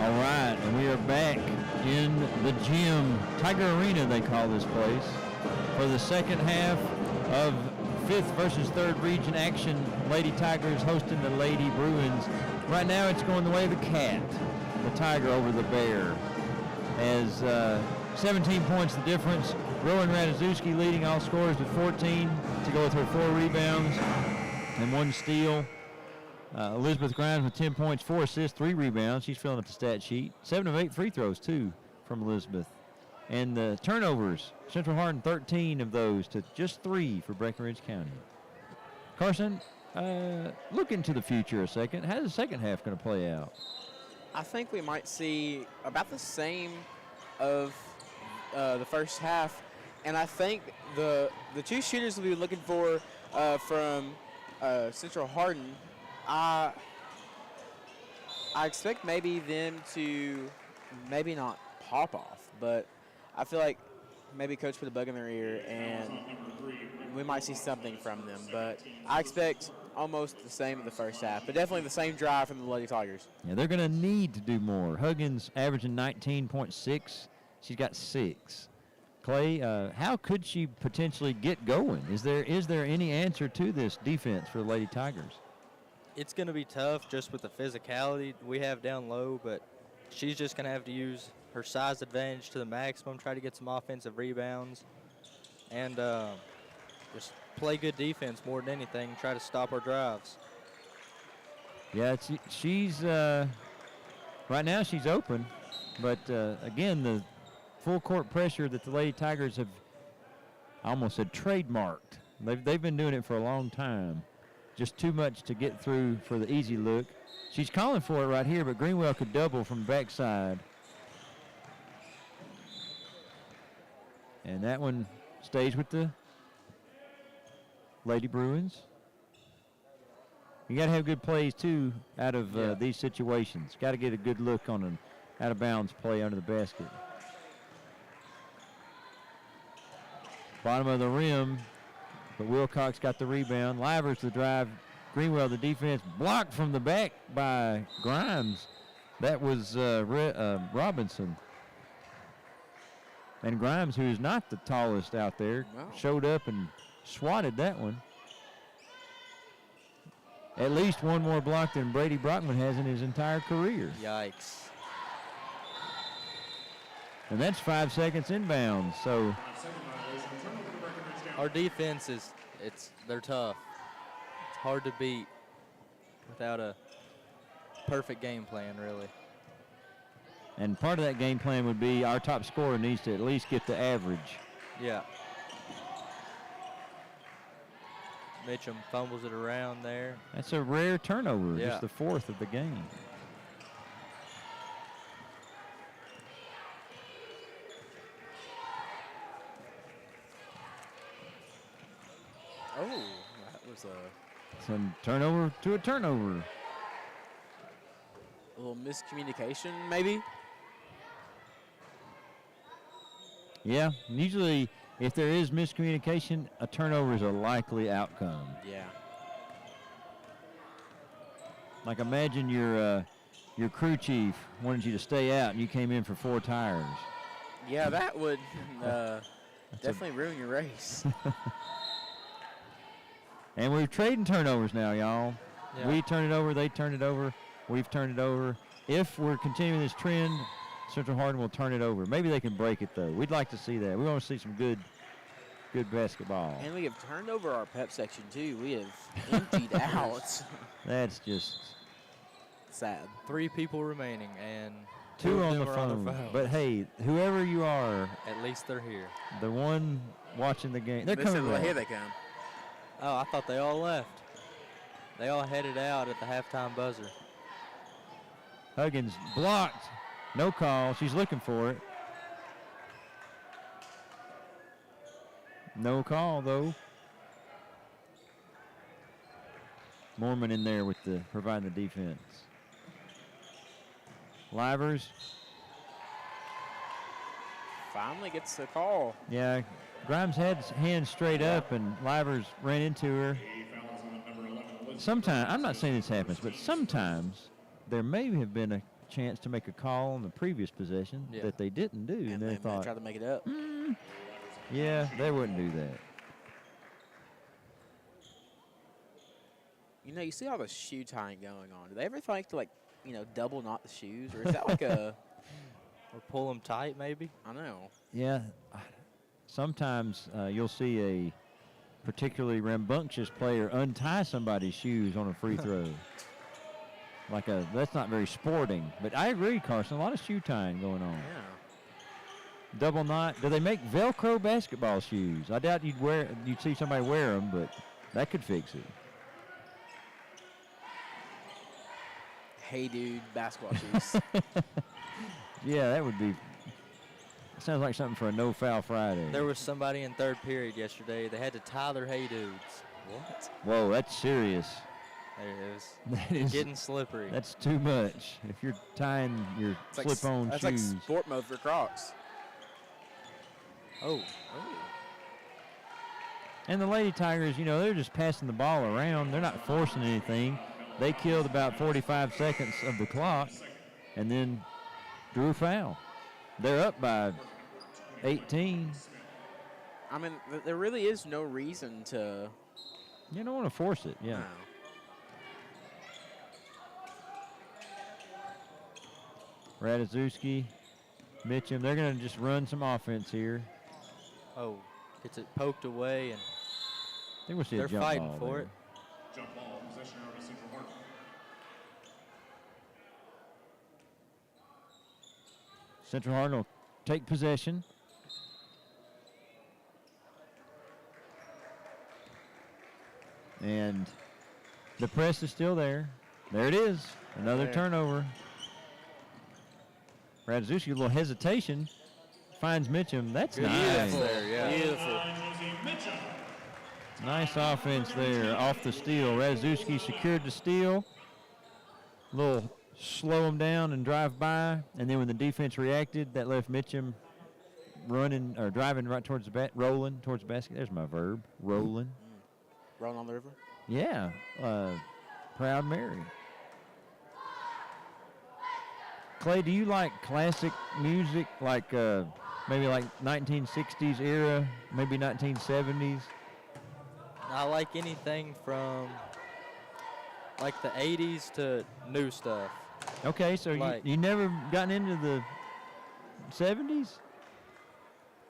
All right, and we are back in the gym, Tiger Arena they call this place, for the second half of 5th versus 3rd region action. Lady Tigers hosting the Lady Bruins. Right now it's going the way of the cat, the Tiger over the Bear. As 17 points the difference. Rowan Ratajkowski leading all scorers with 14 to go with her 4 rebounds and 1 steal. Elizabeth Grimes with 10 points, 4 assists, 3 rebounds. She's filling up the stat sheet. 7 of 8 free throws, too, from Elizabeth. And the turnovers, Central Hardin 13 of those to just 3 for Breckenridge County. Carson, look into the future a second. How's the second half going to play out? I think we might see about the same of the first half. And I think the 2 shooters we'll be looking for from Central Hardin, I expect maybe them to maybe not pop off, but I feel like maybe Coach put a bug in their ear and we might see something from them. But I expect almost the same in the first half, but definitely the same drive from the Lady Tigers. Yeah, they're going to need to do more. Huggins averaging 19.6. She's got 6. Clay, how could she potentially get going? Is there any answer to this defense for the Lady Tigers? It's going to be tough just with the physicality we have down low, but she's just going to have to use her size advantage to the maximum, try to get some offensive rebounds, and just play good defense more than anything, try to stop our drives. Yeah, she's right now she's open, but again, the full court pressure that the Lady Tigers have, I almost said trademarked. They've been doing it for a long time. Just too much to get through for the easy look. She's calling for it right here, but Greenwell could double from the backside. And that one stays with the Lady Bruins. You got to have good plays, too, out of these situations. Got to get a good look on an out-of-bounds play under the basket. Bottom of the rim, but Wilcox got the rebound. Livers the drive. Greenwell the defense. Blocked from the back by Grimes. That was Robinson. And Grimes, who is not the tallest out there, showed up and swatted that one. At least one more block than Brady Brockman has in his entire career. Yikes. And that's 5 seconds inbounds. So our defense they're tough. It's hard to beat without a perfect game plan, really. And part of that game plan would be our top scorer needs to at least get the average. Yeah. Mitchum fumbles it around there. That's a rare turnover, Yeah. just the 4th of the game. Oh, that was Some turnover to a turnover. a little miscommunication, maybe. Yeah, usually if there is miscommunication, a turnover is a likely outcome. Yeah. Like imagine your crew chief wanted you to stay out and you came in for 4 tires. Yeah, that would definitely ruin your race. And we're trading turnovers now, y'all. Yeah. We turn it over, they turn it over, we've turned it over. If we're continuing this trend, Central Hardin will turn it over. Maybe they can break it, though. We'd like to see that. We want to see some good basketball. And we have turned over our pep section, too. We have emptied out. That's just Sad. 3 people remaining, and 2 of on them the are phone. their phones. But, hey, whoever you are, At least they're here. the one watching the game, they're Listen, coming back. here they come. Oh, I thought they all left. They all headed out at the halftime buzzer. Huggins blocked. No call. She's looking for it. No call, though. Mormon in there with providing the defense. Livers. Finally gets the call. Yeah, Grimes had his hands straight up, and Livers ran into her. Sometimes, I'm not saying this happens, but sometimes there may have been chance to make a call on the previous possession Yeah. that they didn't do, and they they thought, tried to make it up. yeah, they wouldn't do that. You know, you see all the shoe tying going on. Do they ever think to, like, double knot the shoes? Or is that like a, Or pull them tight, maybe. I don't know. Yeah, sometimes you'll see a particularly rambunctious player untie somebody's shoes on a free throw. That's not very sporting. But I agree, Carson, a lot of shoe tying going on. Yeah. Double knot. Do they make Velcro basketball shoes? I doubt you'd see somebody wear them, but that could fix it. Hey, dude, basketball shoes. Yeah, that would be. Sounds like something for a no foul Friday. There was somebody in third period yesterday. They had to tie their hey dudes. What? Whoa, that's serious. There it is. That is Getting slippery. That's too much. If you're tying your slip-on That's shoes. like sport mode for Crocs. Oh. And the Lady Tigers, they're just passing the ball around. They're not forcing anything. They killed about 45 seconds of the clock and then drew a foul. They're up by 18. I mean, there really is no reason to. You don't want to force it, yeah. No. Ratajkowski, Mitchum, they're going to just run some offense here. Oh. Gets it poked away, and I think we'll see they're a jump fighting ball for there. it. Jump ball, possession army Central Hardin. Central Hardin will take possession. And the press is still there. There it is. Another There. turnover. Ratajkowski, a little hesitation. Finds Mitchum. That's nice. There, yeah. Beautiful. Josie Mitchell. Nice offense there off the steal. Ratajkowski secured the steal. A little slow him down and drive by. And then when the defense reacted, that left Mitchum running or driving right towards the rolling towards the basket. There's my verb. Rolling. Rolling on the river. Yeah. Proud Mary. Clay, do you like classic music, like maybe like 1960s era, maybe 1970s? I like anything from like the 80s to new stuff. Okay, so Like- you never gotten into the 70s?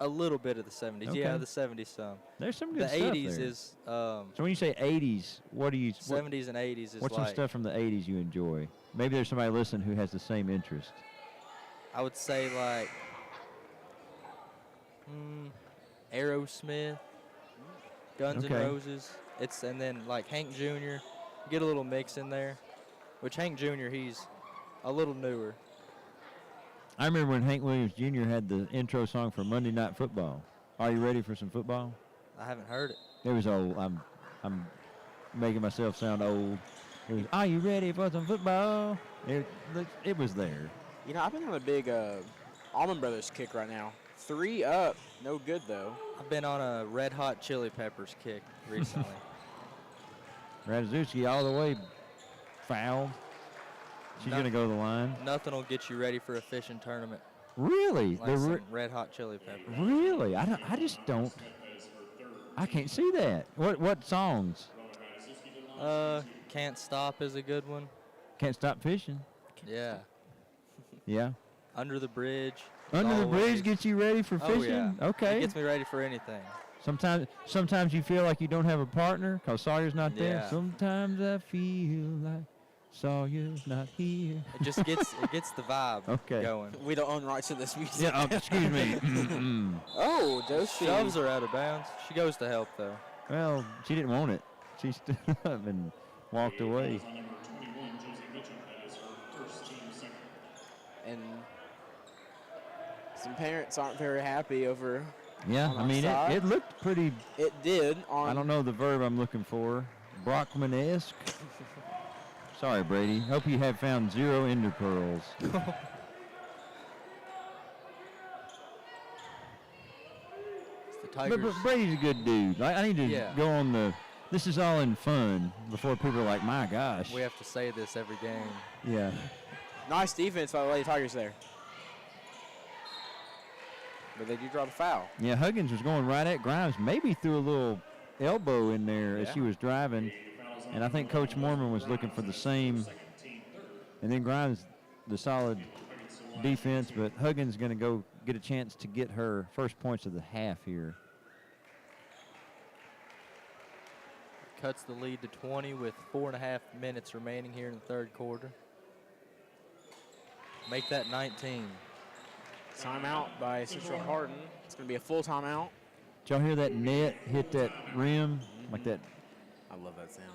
A little bit of the 70s. Okay. Yeah, the 70s some. There's some The good stuff 80s there. is So when you say 80s, what do you? 70s and 80s is What's like some stuff from the 80s you enjoy? Maybe there's somebody listening who has the same interest. I would say like Aerosmith, Guns N' Okay. Roses. And then like Hank Jr. Get a little mix in there, which Hank Jr. he's a little newer. I remember when Hank Williams Jr. had the intro song for Monday Night Football. Are you ready for some football? I haven't heard it. It was old. I'm making myself sound old. It was, are you ready for some football? It was there. I've been on a big Allman Brothers kick right now. 3 up, no good though. I've been on a Red Hot Chili Peppers kick recently. Ratajkowski all the way fouled. She's No- going to go to the line. Nothing will get you ready for a fishing tournament Really? like some Red Hot Chili Peppers. Really? I just don't. I can't see that. What songs? Can't Stop is a good one. Can't Stop Fishing. Yeah. Yeah. Under the Bridge. Under the Always. Bridge gets you ready for Oh, fishing? yeah. Okay. It gets me ready for anything. Sometimes you feel like you don't have a partner because Sawyer's not there. Yeah. Sometimes I feel like Sawyer's not here. It just gets the vibe Okay. going. We don't own rights to this music. Yeah, excuse me. Mm-mm. Oh, Josie. Shoves are out of bounds. She goes to help though. Well, she didn't want it. She stood up and walked away. On number 21, Josie Mitchell. That is her first team second. And some parents aren't very happy over. Yeah, On I mean, offside. it looked pretty, It did on. I don't know the verb I'm looking for, Brockman-esque. Sorry, Brady. Hope you have found 0 ender pearls. It's the But Tigers. Brady's a good dude. I need to Yeah. go on the, this is all in fun before people are like, my gosh. We have to say this every game. Yeah. Nice defense by the Lady Tigers there. But they do draw the foul. Yeah, Huggins was going right at Grimes. Maybe threw a little elbow in there as she was driving. And I think Coach Mormon was looking for the same. And then Grimes, the solid defense. But Huggins going to go get a chance to get her first points of the half here. Cuts the lead to 20 with 4.5 minutes remaining here in the third quarter. Make that 19. Timeout by Central Hardin. It's going to be a full timeout. Did y'all hear that net hit that rim like that? I love that sound.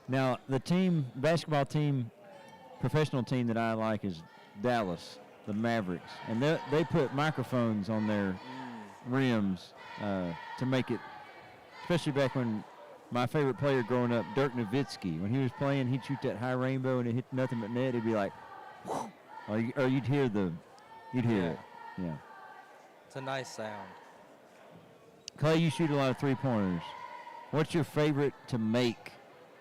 Now, the basketball team, professional team that I like is Dallas, the Mavericks. And they put microphones on their rims to make it, especially back when my favorite player growing up, Dirk Nowitzki, when he was playing, he'd shoot that high rainbow and it hit nothing but net. It'd be like, or you'd hear it. Yeah. It's a nice sound. Clay, you shoot a lot of three-pointers. What's your favorite to make?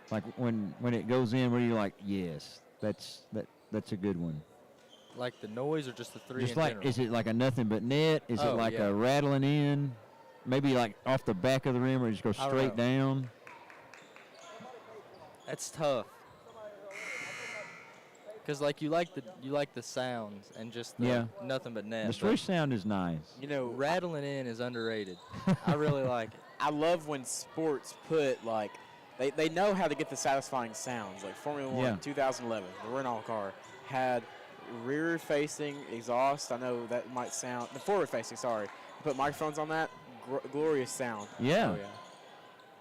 Like when it goes in, where you're like, yes, that's a good one. Like the noise or just the three Just in like, general? is it like a nothing but net? Is it like a rattling in? Maybe like off the back of the rim, or just go straight down? That's tough. Because like you like the sounds and just the nothing but net. The swish sound is nice. You know, rattling in is underrated. I really like it. I love when sports put like they know how to get the satisfying sounds. Like Formula One 2011, the Renault car had rear-facing exhaust. I know that might sound the forward-facing. Sorry, put microphones on that. Glorious sound. Yeah. Oh, yeah.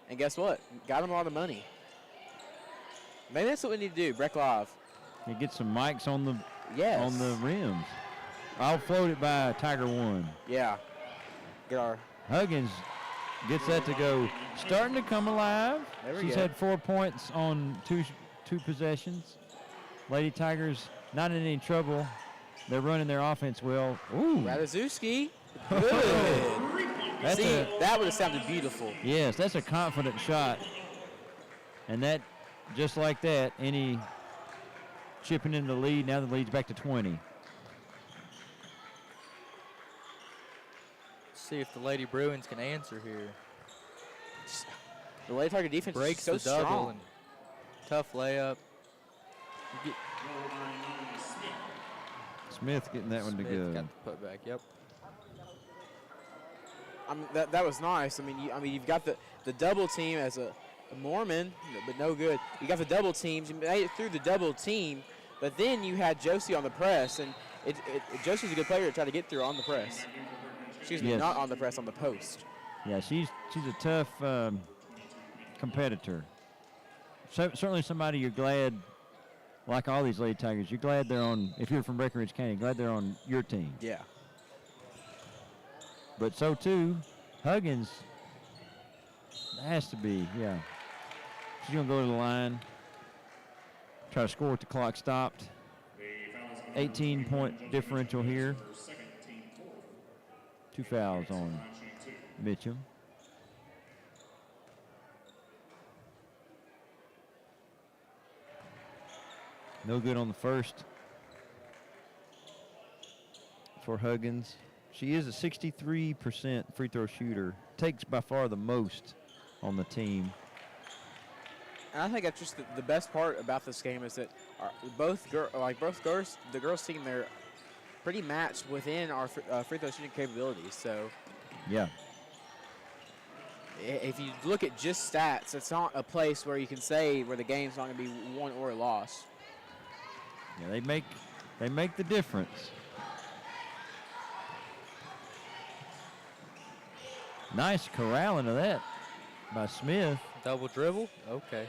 And guess what? Got them a lot of money. Maybe that's what we need to do. Breck Live. You get some mics on the Yes. rims. I'll float it by Tiger 1. Yeah. Get our Huggins gets that to go. Starting to come alive. There we She's go. had 4 points on two possessions. Lady Tigers not in any trouble. They're running their offense well. Ooh. Ratajkowski. Good. That's See, that would have sounded beautiful. Yes, that's a confident shot. And that, just like that, any chipping in the lead, now the lead's back to 20. See if the Lady Bruins can answer here. The Lady Tiger defense Breaks is so the double strong. and tough layup. Smith getting that one to Smith go. got the putback. Yep. I mean, that was nice. I mean, you've got the double team as a Mormon, but no good. You got the double teams. You made it through the double team, but then you had Josie on the press, and Josie's a good player to try to get through on the press. Excuse me, Yes. not on the press, on the post. Yeah, she's a tough competitor. Certainly somebody you're glad, like all these Lady Tigers, you're glad they're on, if you're from Breckenridge County, glad they're on your team. Yeah. But so too, Huggins has to be, yeah. She's going to go to the line, try to score with the clock stopped. 18-point differential here. 2 fouls on Mitchum. No good on the first for Huggins. She is a 63% free throw shooter. Takes by far the most on the team. And I think that's just the best part about this game is that the girls team, they're pretty matched within our free throw shooting capabilities. So Yeah. if you look at just stats, it's not a place where you can say where the game's not going to be won or lost. Yeah, they make the difference. Nice corralling of that by Smith. Double dribble. Okay.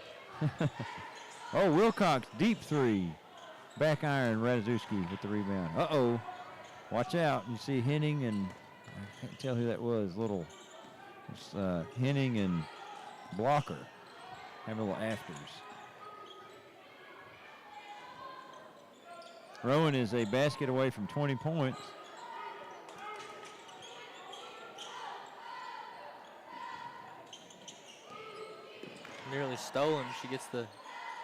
Oh, Wilcox, deep three. Back iron, Ratajkowski with the rebound. Uh-oh. Watch out. You see Henning and, I can't tell who that was, Henning and Blocker. Have a little afters. Rowan is a basket away from 20 points. Nearly stolen. She gets the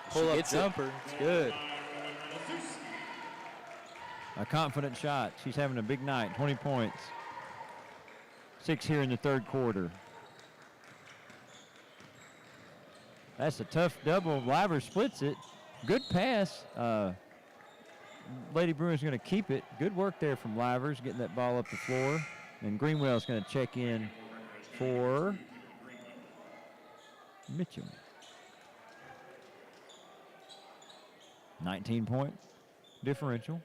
She pull-up gets it. jumper. It's good. a confident shot. She's having a big night, 20 points. 6 here in the third quarter. That's a tough double. Livers splits it. Good pass. Lady Bruins going to keep it. Good work there from Livers, getting that ball up the floor. And Greenwell's going to check in for Mitchum. 19-point differential.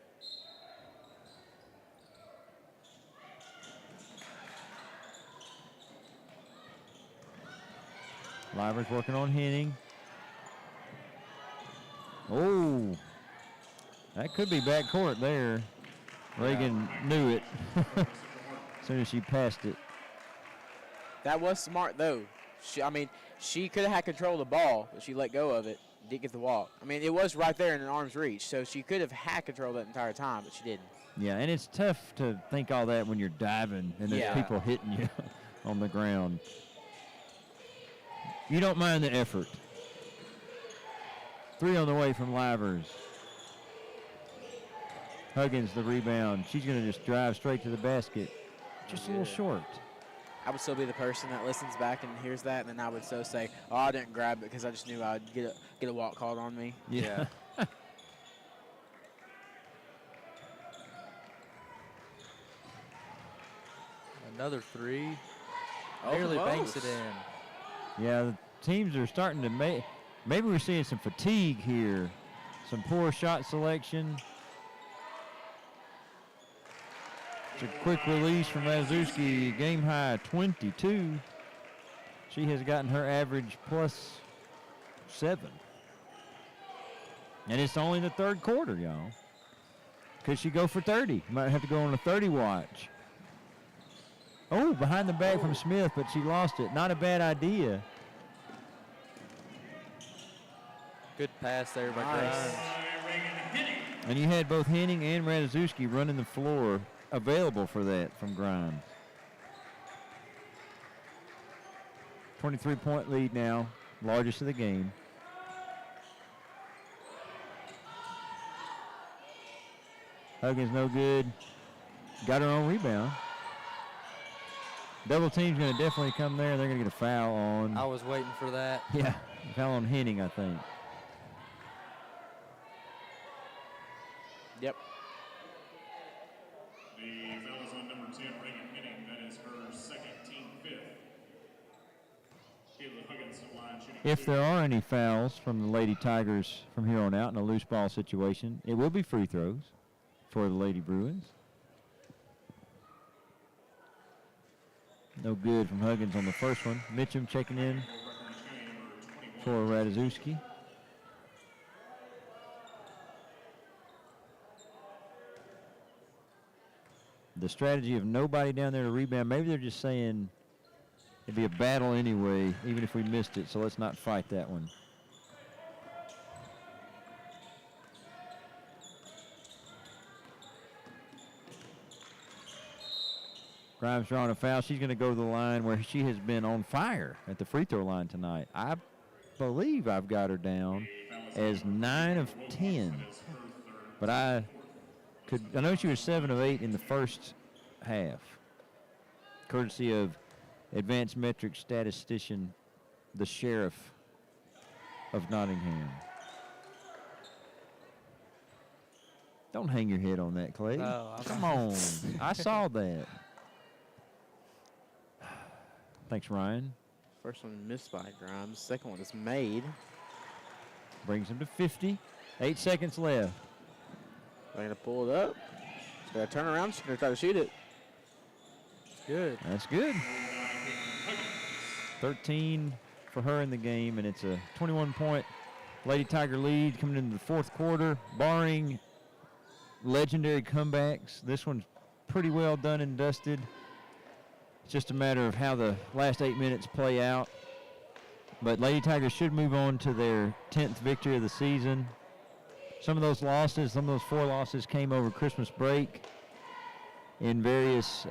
Livers working on Henning. Oh, that could be backcourt there. Reagan knew it as soon as she passed it. That was smart, though. She could have had control of the ball, but she let go of it. Didn't get the walk. I mean, it was right there in an arm's reach, so she could have had control that entire time, but she didn't. Yeah, and it's tough to think all that when you're diving and there's people hitting you on the ground. You don't mind the effort. 3 on the way from Livers. Huggins the rebound. She's going to just drive straight to the basket. Just a little short. I would still be the person that listens back and hears that, and then I would so say, "Oh, I didn't grab it because I just knew I'd get a walk called on me." Yeah. Another 3. Oh, Nearly close. banks it in. Yeah, the teams are starting to maybe we're seeing some fatigue here. Some poor shot selection. It's a quick release from Razuski, game high 22. She has gotten her average plus 7. And it's only the third quarter, y'all. Could she go for 30? Might have to go on a 30 watch. Oh, behind the back from Smith, but she lost it. Not a bad idea. Good pass there by Nice. Grimes. And you had both Henning and Radziewski running the floor available for that from Grimes. 23-point lead now, largest of the game. Huggins no good. Got her own rebound. Double team's going to definitely come there. They're going to get a foul on. I was waiting for that. Yeah, foul on Henning, I think. Yep. The foul is on number 10, Reagan Henning. That is her second, team fifth. Kayla Huggins to the line, shooting If there are any fouls from the Lady Tigers from here on out in a loose ball situation, it will be free throws for the Lady Bruins. No good from Huggins on the first one. Mitchum checking in for Radziewski. The strategy of nobody down there to rebound, maybe they're just saying it'd be a battle anyway, even if we missed it, so let's not fight that one. Grimes drawing a foul. She's going to go to the line where she has been on fire at the free throw line tonight. I believe I've got her down as 9 of 10. But I know she was 7 of 8 in the first half, courtesy of advanced metric statistician, the sheriff of Nottingham. Don't hang your head on that, Clay. No, Come on. I saw that. Thanks, Ryan. First one missed by Grimes. Second one is made. Brings him to 50. 8 seconds left. They're going to pull it up. She's going to turn around. She's going to try to shoot it. Good. That's good. 13 for her in the game, and it's a 21-point Lady Tiger lead coming into the fourth quarter. Barring legendary comebacks, this one's pretty well done and dusted. It's just a matter of how the last 8 minutes play out. But Lady Tigers should move on to their 10th victory of the season. Some of those 4 losses came over Christmas break in various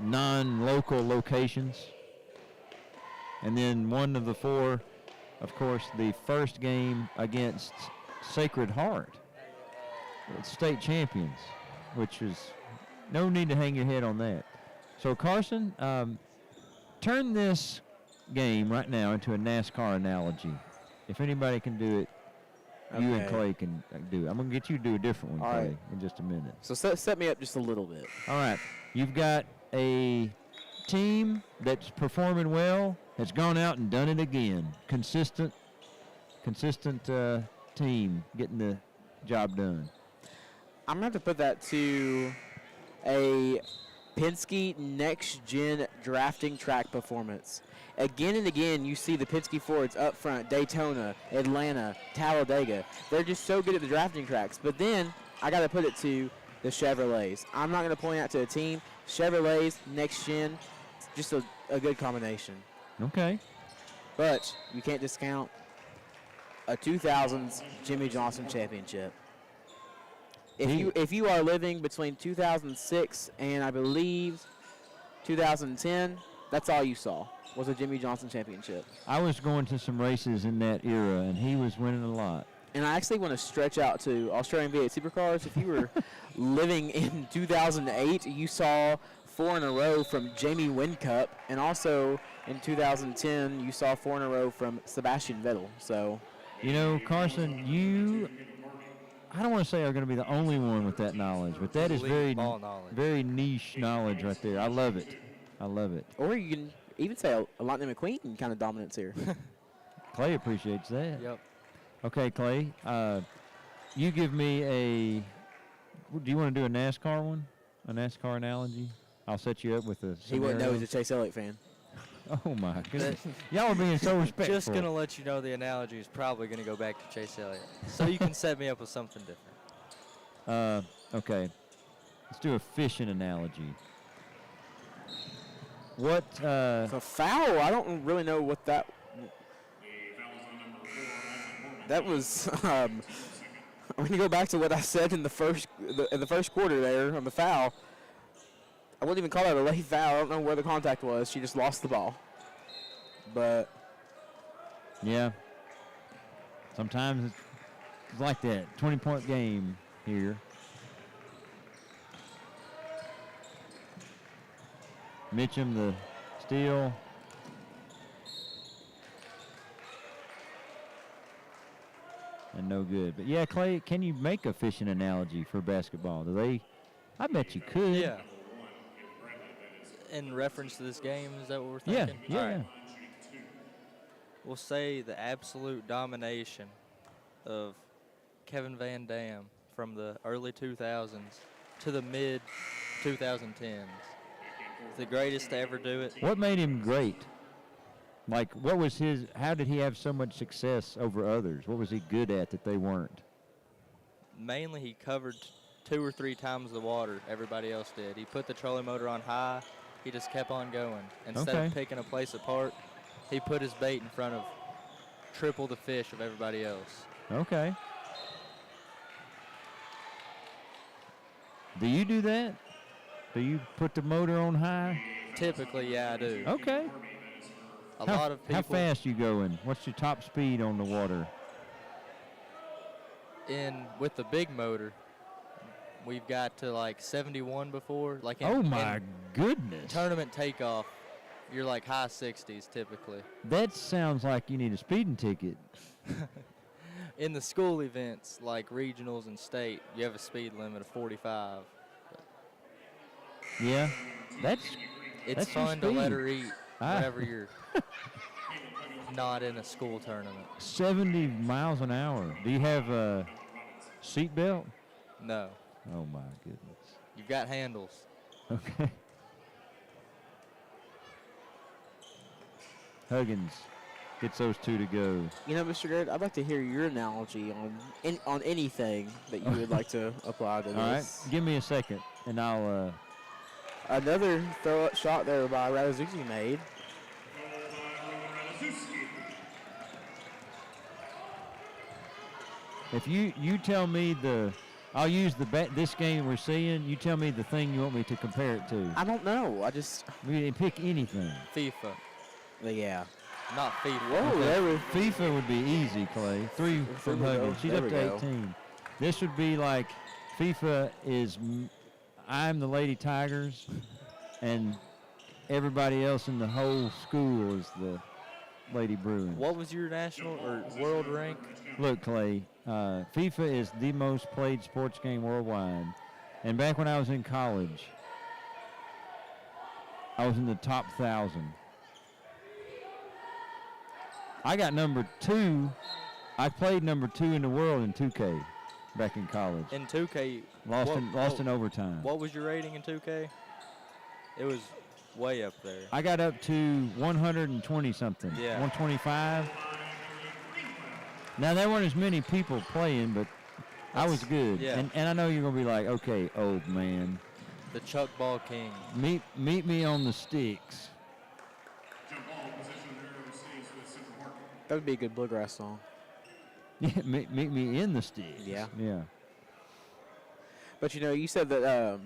non-local locations. And then one of the 4, of course, the first game against Sacred Heart, state champions. which is no need to hang your head on that. So, Carson, turn this game right now into a NASCAR analogy. If anybody can do it, you and Okay. Clay can do it. I'm going to get you to do a different one, All Clay, right. in just a minute. So set me up just a little bit. All right. You've got a team that's performing well, has gone out and done it again. Consistent team getting the job done. I'm going to have to put that to a Penske next-gen drafting track performance. Again and again, you see the Penske Fords up front, Daytona, Atlanta, Talladega. They're just so good at the drafting tracks. But then I got to put it to the Chevrolets. I'm not going to point out to a team. Chevrolets, next-gen, just a good combination. Okay. But you can't discount a 2000s Jimmy Johnson championship. If you are living between 2006 and I believe 2010, that's all you saw was a Jimmy Johnson championship. I was going to some races in that era, and he was winning a lot. And I actually want to stretch out to Australian V8 Supercars. If you were living in 2008, you saw 4 in a row from Jamie Whincup, and also in 2010, you saw 4 in a row from Sebastian Vettel. So, You know, Carson, you, I don't want to say are going to be the only one with that knowledge, but that is Elite very, ball knowledge. very niche knowledge right there. I love it. I love it. or you can even say a Lightning McQueen kind of dominance here. Clay appreciates that. Yep. Okay, Clay, you give me a, do you want to do a NASCAR one? A NASCAR analogy? I'll set you up with a He wouldn't know scenario. he's a Chase Elliott fan. Oh, my goodness. Y'all are being so respectful. Just going to let you know the analogy is probably going to go back to Chase Elliott. So you can set me up with something different. Okay. Let's do a fishing analogy. What, So foul, I don't really know what that. That was. I'm going to go back to what I said in the first quarter there on the foul. I wouldn't even call that a late foul. I don't know where the contact was. She just lost the ball. But yeah. Sometimes it's like that. 20-point game here. Mitchum the steal. And no good. But yeah, Clay, can you make a fishing analogy for basketball? Do they? I bet you could. Yeah. In reference to this game, is that what we're Yeah, thinking? yeah, All right. yeah. We'll say the absolute domination of Kevin Van Dam from the early 2000s to the mid 2010s. The greatest to ever do it. What made him great? Like, what was his, how did he have so much success over others? What was he good at that they weren't? Mainly he covered 2 or 3 times the water everybody else did. He put the trolling motor on high. He just kept on going. Instead Okay. of picking a place apart, he put his bait in front of triple the fish of everybody else. Okay. Do you do that? Do you put the motor on high? Typically, yeah, I do. Okay. A lot of people How fast you going? What's your top speed on the water? with the big motor, we've got to like 71 before. Like in, Oh my in goodness. tournament takeoff, you're like high 60s typically. That sounds like you need a speeding ticket. In the school events like regionals and state, you have a speed limit of 45. Yeah. That's It's That's your fun to let speed. her eat Ah. whenever you're not in a school tournament. 70 miles an hour. Do you have a seat belt? No, Oh my goodness. you've got handles. Okay. Huggins gets those two to go. you know, Mr. Garrett, I'd like to hear your analogy on anything that you would like to apply to All right. this. Give me a second, and I'll. Another throw-up shot there by Radazuki made. If you tell me I'll use this game we're seeing. You tell me the thing you want me to compare it to. I don't know. I just, We can pick anything. FIFA, yeah. not FIFA. Whoa, there we FIFA would be easy, Clay. 3 from we go. Huggins. She's There up we to go. 18. This would be like FIFA is I'm the Lady Tigers, and everybody else in the whole school is the Lady Bruins. What was your national or world rank? Look, Clay, FIFA is the most played sports game worldwide. And back when I was in college, I was in the top 1,000. I got number 2. I played number 2 in the world in 2K back in college. In 2K, Lost in overtime. what was your rating in 2K? It was way up there. I got up to 120 something. Yeah. 125. Now there weren't as many people playing, but I was good. Yeah. And I know you're gonna be like, okay, old man, The Chuck Ball King. meet me on the sticks. Jump ball position there receives with Central Market. That would be a good bluegrass song. Yeah, meet me in the sticks. Yeah. Yeah. But you said that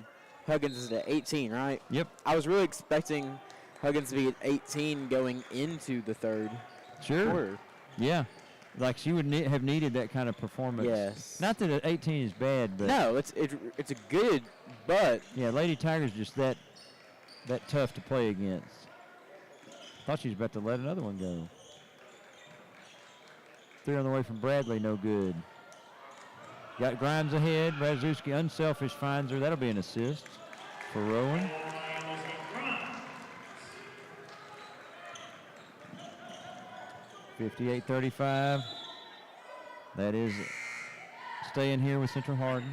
Huggins is at 18, right? Yep. I was really expecting Huggins to be at 18 going into the third Sure. quarter. Yeah. Like she would have needed that kind of performance. Yes. Not that 18 is bad, but No, it's a good, but yeah, Lady Tiger's just that tough to play against. Thought she was about to let another one go. 3 on the way from Bradley, no good. Got Grimes ahead. Razuski unselfish finds her. That'll be an assist for Rowan. 58-35. That is staying here with Central Hardin.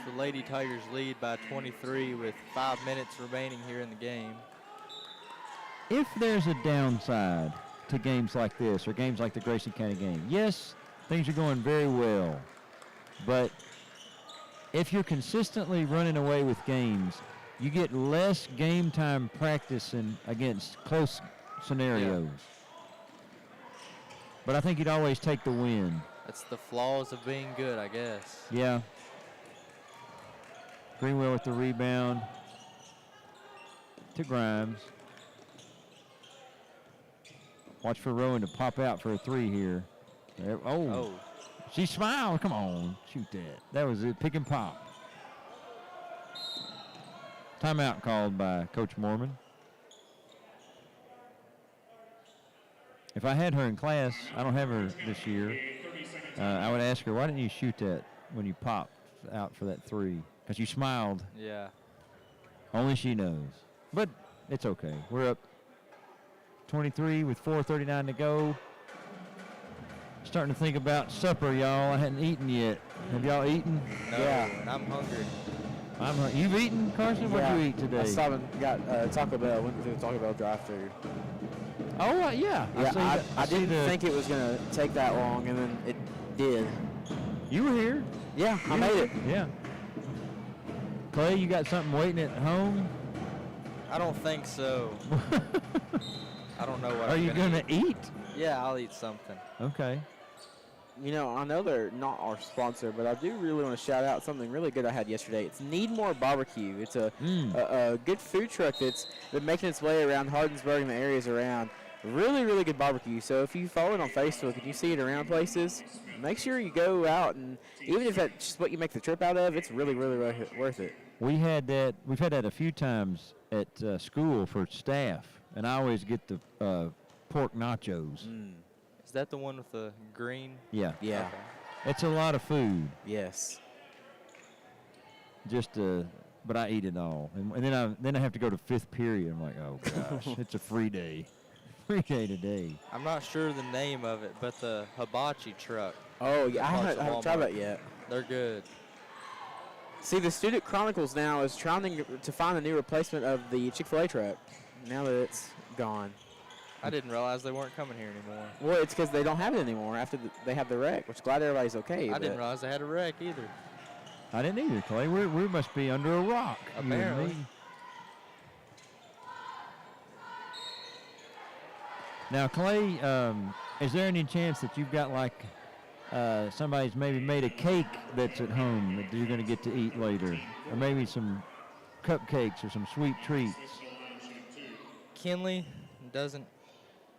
The Lady Tigers lead by 23 with 5 minutes remaining here in the game. If there's a downside to games like this or games like the Grayson County game, yes, things are going very well. But if you're consistently running away with games, you get less game time practicing against close scenarios. But I think you'd always take the win. That's the flaws of being good, I guess. Yeah. Greenwell with the rebound to Grimes. Watch for Rowan to pop out for a 3 here. There, Oh, she smiled. Come on, shoot that. That was it. Pick and pop. Timeout called by Coach Mormon. If I had her in class, I don't have her this year, I would ask her, why didn't you shoot that when you popped out for that 3? Because you smiled. yeah. Only she knows. But it's okay. We're up 23 with 4:39 to go. Starting to think about supper, y'all. I hadn't eaten yet. Have y'all eaten? No, Yeah. and I'm hungry. You've eaten, Carson? What'd you eat I today? stopped and got Taco Bell. Went through the Taco Bell drive-thru. Oh, yeah. Yeah, I see didn't think it was gonna take that long, and then it did. You were here. Yeah, I made it. Yeah. Clay, you got something waiting at home? I don't think so. I don't know what Are I'm you gonna going to eat? Yeah, I'll eat something. Okay. I know they're not our sponsor, but I do really want to shout out something really good I had yesterday. It's Need More Barbecue. It's a good food truck that's been making its way around Hardinsburg and the areas around. Really, really good barbecue. So if you follow it on Facebook and you see it around places, make sure you go out, and even if that's just what you make the trip out of, it's really, really worth it. We've had that a few times at school for staff, and I always get the pork nachos. Is that the one with the green? Yeah. Yeah. Okay. It's a lot of food. Yes. But I eat it all, and then I have to go to 5th period. I'm like, oh gosh, it's a free day. Free day today. I'm not sure the name of it, but the hibachi truck. Oh, yeah. I Parts haven't of tried Walmart. that yet. They're good. See, the Student Chronicles now is trying to find a new replacement of the Chick-fil-A truck now that it's gone. I didn't realize they weren't coming here anymore. Well, it's because they don't have it anymore after they have the wreck, which glad everybody's okay. I didn't but- realize they had a wreck either. I didn't either, Clay. We must be under a rock. you and Apparently. me. Now, Clay, is there any chance that you've got like somebody's maybe made a cake that's at home that you're going to get to eat later, or maybe some cupcakes or some sweet treats? Kinley doesn't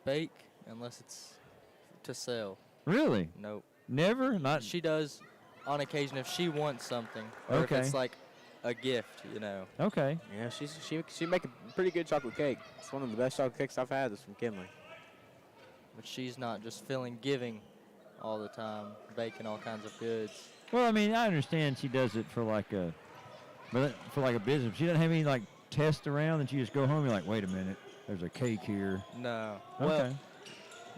bake unless it's to sell. Really? Nope. Never? Not. She does on occasion if she wants something, or Okay. if it's like a gift, you know. Okay. Yeah, she make a pretty good chocolate cake. It's one of the best chocolate cakes I've had is from Kinley. But she's not just giving all the time, baking all kinds of goods. Well, I mean, I understand she does it for like a business. She doesn't have any like test around, and she just go home and you're like, wait a minute, there's a cake here. No. Okay. Well,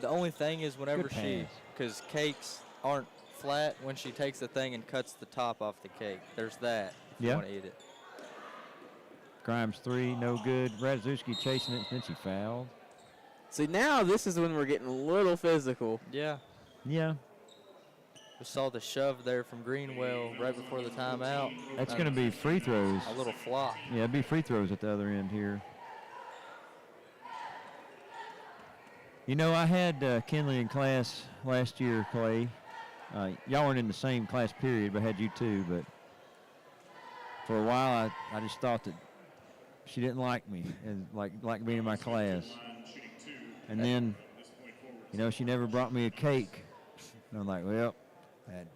the only thing is whenever Good she, pass. because cakes aren't flat, when she takes the thing and cuts the top off the cake, there's that if you Yeah. want to eat it. Grimes 3, no good. Radziewski chasing it, then she fouled. See, now this is when we're getting a little physical. Yeah. Yeah, We saw the shove there from Greenwell right before the timeout. that's going to be free throws. A little flop. Yeah, it'd be free throws at the other end here. You know, I had Kinley in class last year, Clay. Y'all weren't in the same class period, but I had you too. But for a while, I just thought that she didn't like me and like being in my class. And then, you know, she never brought me a cake. And I'm like, well, that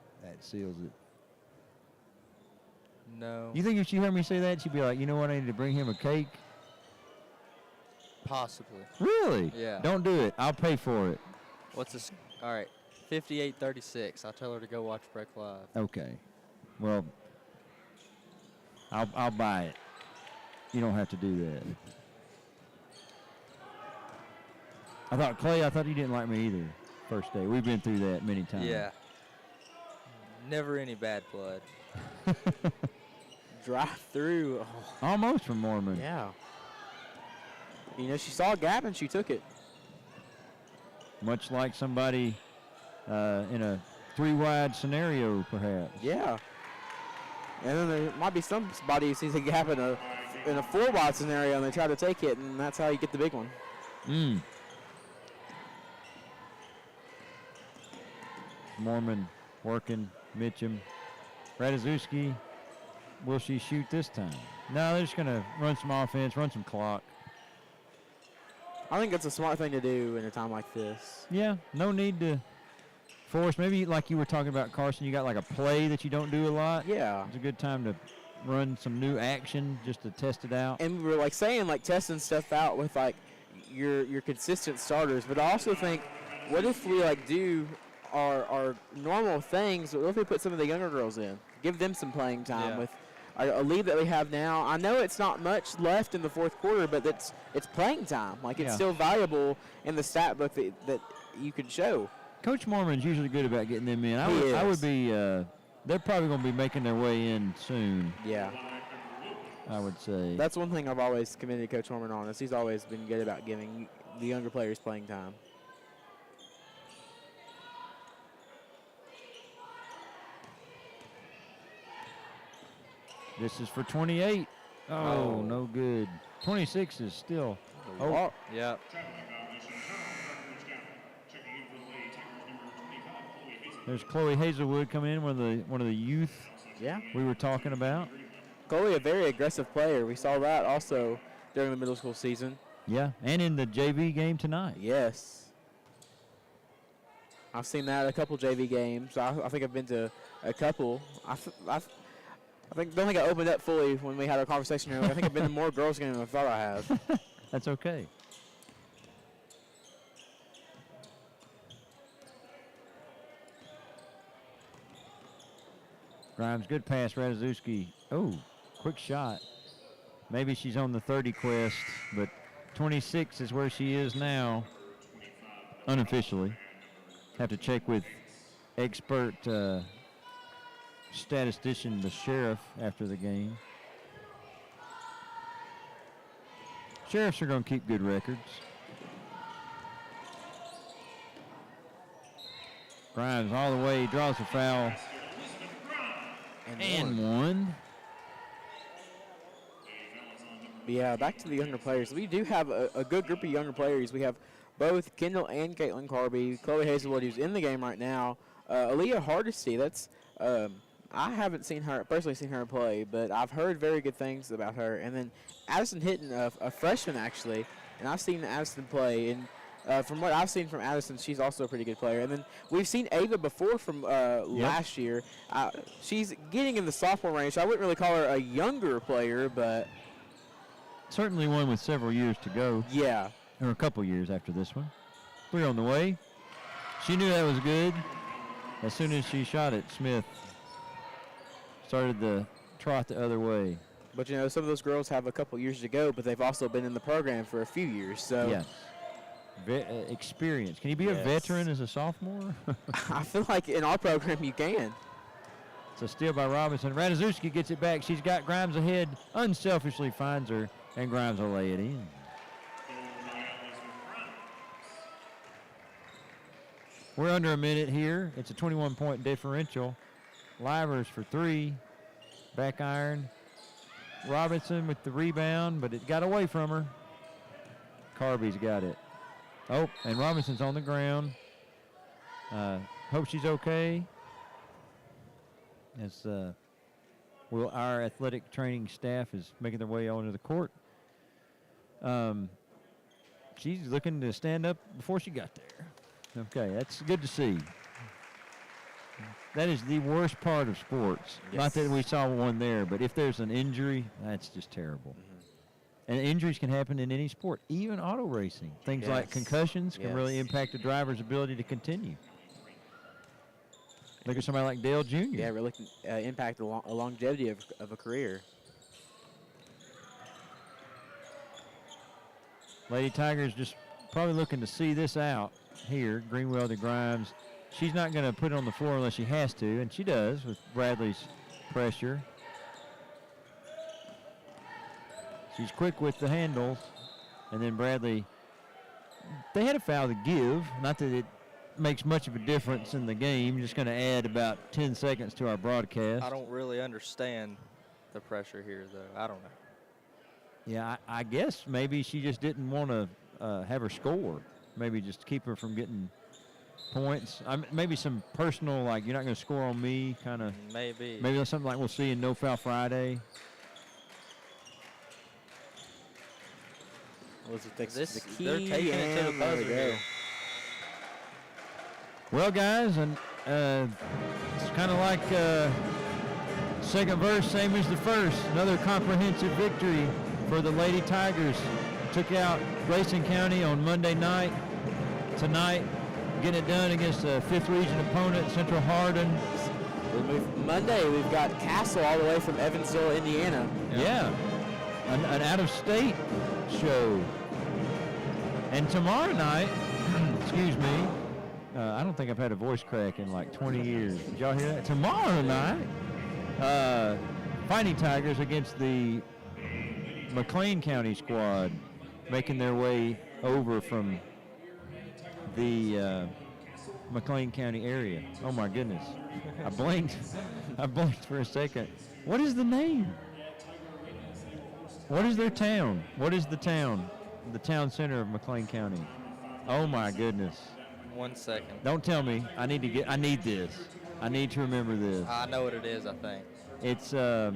seals it. No. You think if she heard me say that, she'd be like, you know what, I need to bring him a cake? Possibly. Really? Yeah. Don't do it. I'll pay for it. What's this? All right. 58-36. I'll tell her to go watch Break Live. Okay. Well, I'll buy it. You don't have to do that. Clay, I thought you didn't like me either. First day. We've been through that many times. Yeah. Never any bad blood. Drive through. Oh, Almost from Mormon. yeah. You know, she saw a gap and she took it. Much like somebody in a 3-wide scenario, perhaps. Yeah. And then there might be somebody who sees a gap in a 4-wide scenario and they try to take it, and that's how you get the big one. Mormon working. Mitchum. Radziewski. Will she shoot this time? No, they're just going to run some offense, run some clock. I think it's a smart thing to do in a time like this. Yeah, no need to force. Maybe like you were talking about, Carson, you got like a play that you don't do a lot. Yeah. It's a good time to run some new action just to test it out. And we were like saying, like testing stuff out with like your consistent starters, but I also think, what if we like do our normal things, but what if we put some of the younger girls in, give them some playing time with a lead that we have now. I know it's not much left in the fourth quarter, but it's playing time. Like it's still valuable in the stat book that you can show. Coach Mormon's usually good about getting them in. I would be. They're probably going to be making their way in soon. Yeah. I would say. That's one thing I've always commended Coach Mormon on, is he's always been good about giving the younger players playing time. This is for 28. Oh, no good. 26 is still. Oh, Yeah. There's Chloe Hazelwood coming in, one of the youth yeah. we were talking about. Chloe, a very aggressive player. We saw that also during the middle school season. Yeah, and in the JV game tonight. Yes. I've seen that at a couple JV games. I think I've been to a couple. I don't think I opened up fully when we had our conversation earlier. I think I've been to more girls games than I thought I have. That's okay. Grimes, good pass, Radziewski. Oh, quick shot. Maybe she's on the 30 quest, but 26 is where she is now, unofficially. Have to check with expert statistician, the sheriff, after the game. Sheriffs are going to keep good records. Grimes all the way, draws a foul. And one. Yeah, back to the younger players. We do have a good group of younger players. We have both Kendall and Caitlin Carby, Chloe Hazelwood, who's in the game right now. Aaliyah Hardisty, that's I haven't personally seen her play, but I've heard very good things about her. And then Addison Hinton, a freshman actually, and I've seen Addison play. And From what I've seen from Addison, she's also a pretty good player. And then we've seen Ava before from last year. She's getting in the sophomore range. So I wouldn't really call her a younger player, but Certainly one with several years to go, yeah. or a couple years after this one. We're on the way. She knew that was good. As soon as she shot it, Smith started the trot the other way. But, you know, some of those girls have a couple years to go, but they've also been in the program for a few years. So Yes. Experience. Can you be a Yes. veteran as a sophomore? I feel like in our program you can. It's a steal by Robinson. Ratajkowski gets it back. She's got Grimes ahead. Unselfishly finds her, and Grimes will lay it in. We're under a minute here. It's a 21-point differential. Livers for 3. Back iron. Robinson with the rebound, but it got away from her. Carby's got it. Oh, and Robinson's on the ground. Hope she's okay. As our athletic training staff is making their way onto the court. She's looking to stand up before she got there. Okay, that's good to see. That is the worst part of sports. Yes. Not that we saw one there, but if there's an injury, that's just terrible. And injuries can happen in any sport, even auto racing. Things like Yes. concussions can really Yes. impact a driver's ability to continue. Look at somebody like Dale Jr. Yeah, really can impact the longevity of a career. Lady Tigers just probably looking to see this out here. Greenwell to Grimes. She's not going to put it on the floor unless she has to, and she does with Bradley's pressure. She's quick with the handles, and then Bradley, they had a foul to give. Not that it makes much of a difference in the game. Just going to add about 10 seconds to our broadcast. I don't really understand the pressure here, though. I don't know. Yeah, I guess maybe she just didn't want to have her score. Maybe just keep her from getting points. Maybe some personal, like, you're not going to score on me kind of. Maybe. Maybe that's something like we'll see in No Foul Friday. The key, they're taking it to the and there we buzzer go. here. Well, guys, and it's kind of like second verse, same as the first. Another comprehensive victory for the Lady Tigers. Took out Grayson County on Monday night. Tonight, getting it done against a 5th region opponent, Central Hardin. Monday, we've got Castle all the way from Evansville, Indiana. Yeah, an out-of-state show. And tomorrow night, excuse me, I don't think I've had a voice crack in like 20 years. Did y'all hear that? Tomorrow night, Fighting Tigers against the McLean County squad, making their way over from the McLean County area. Oh my goodness. I blinked for a second. What is the name? What is their town? What is the town? The town center of McLean County. Oh my goodness. 1 second. Don't tell me. I need this. I need to remember this. I know what it is, I think. It's oh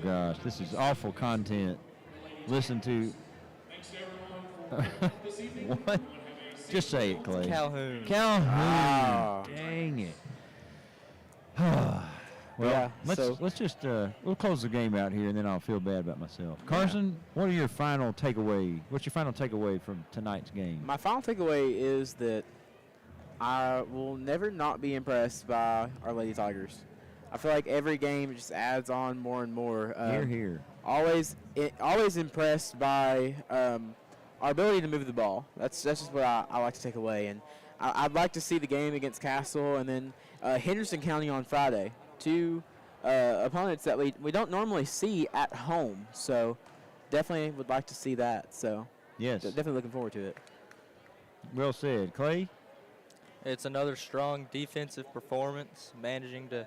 gosh, this is awful content. Listen to what? Just say it, Clay. Calhoun. Calhoun. Ah. Dang it. Well, Yeah, let's just we'll close the game out here, and then I'll feel bad about myself. Carson, what are your final takeaway? What's your final takeaway from tonight's game? My final takeaway is that I will never not be impressed by our Lady Tigers. I feel like every game just adds on more and more. Here. Always impressed by our ability to move the ball. That's just what I like to take away. And I'd like to see the game against Castle and then Henderson County on Friday. 2 opponents that we don't normally see at home. So definitely would like to see that. So Yes. definitely looking forward to it. Well said, Clay. It's another strong defensive performance, managing to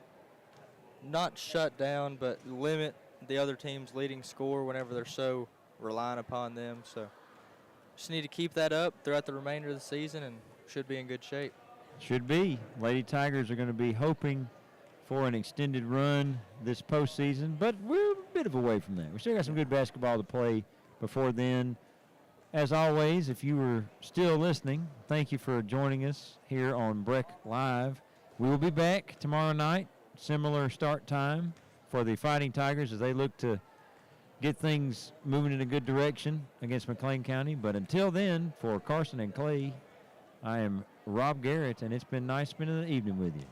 not shut down but limit the other team's leading score whenever they're so reliant upon them. So just need to keep that up throughout the remainder of the season and should be in good shape. Should be. Lady Tigers are going to be hoping for an extended run this postseason, but we're a bit of a way from that. We still got some good basketball to play before then. as always, if you were still listening, thank you for joining us here on Breck Live. We will be back tomorrow night, similar start time for the Fighting Tigers as they look to get things moving in a good direction against McLean County. But until then, for Carson and Clay, I am Rob Garrett, and it's been nice spending the evening with you.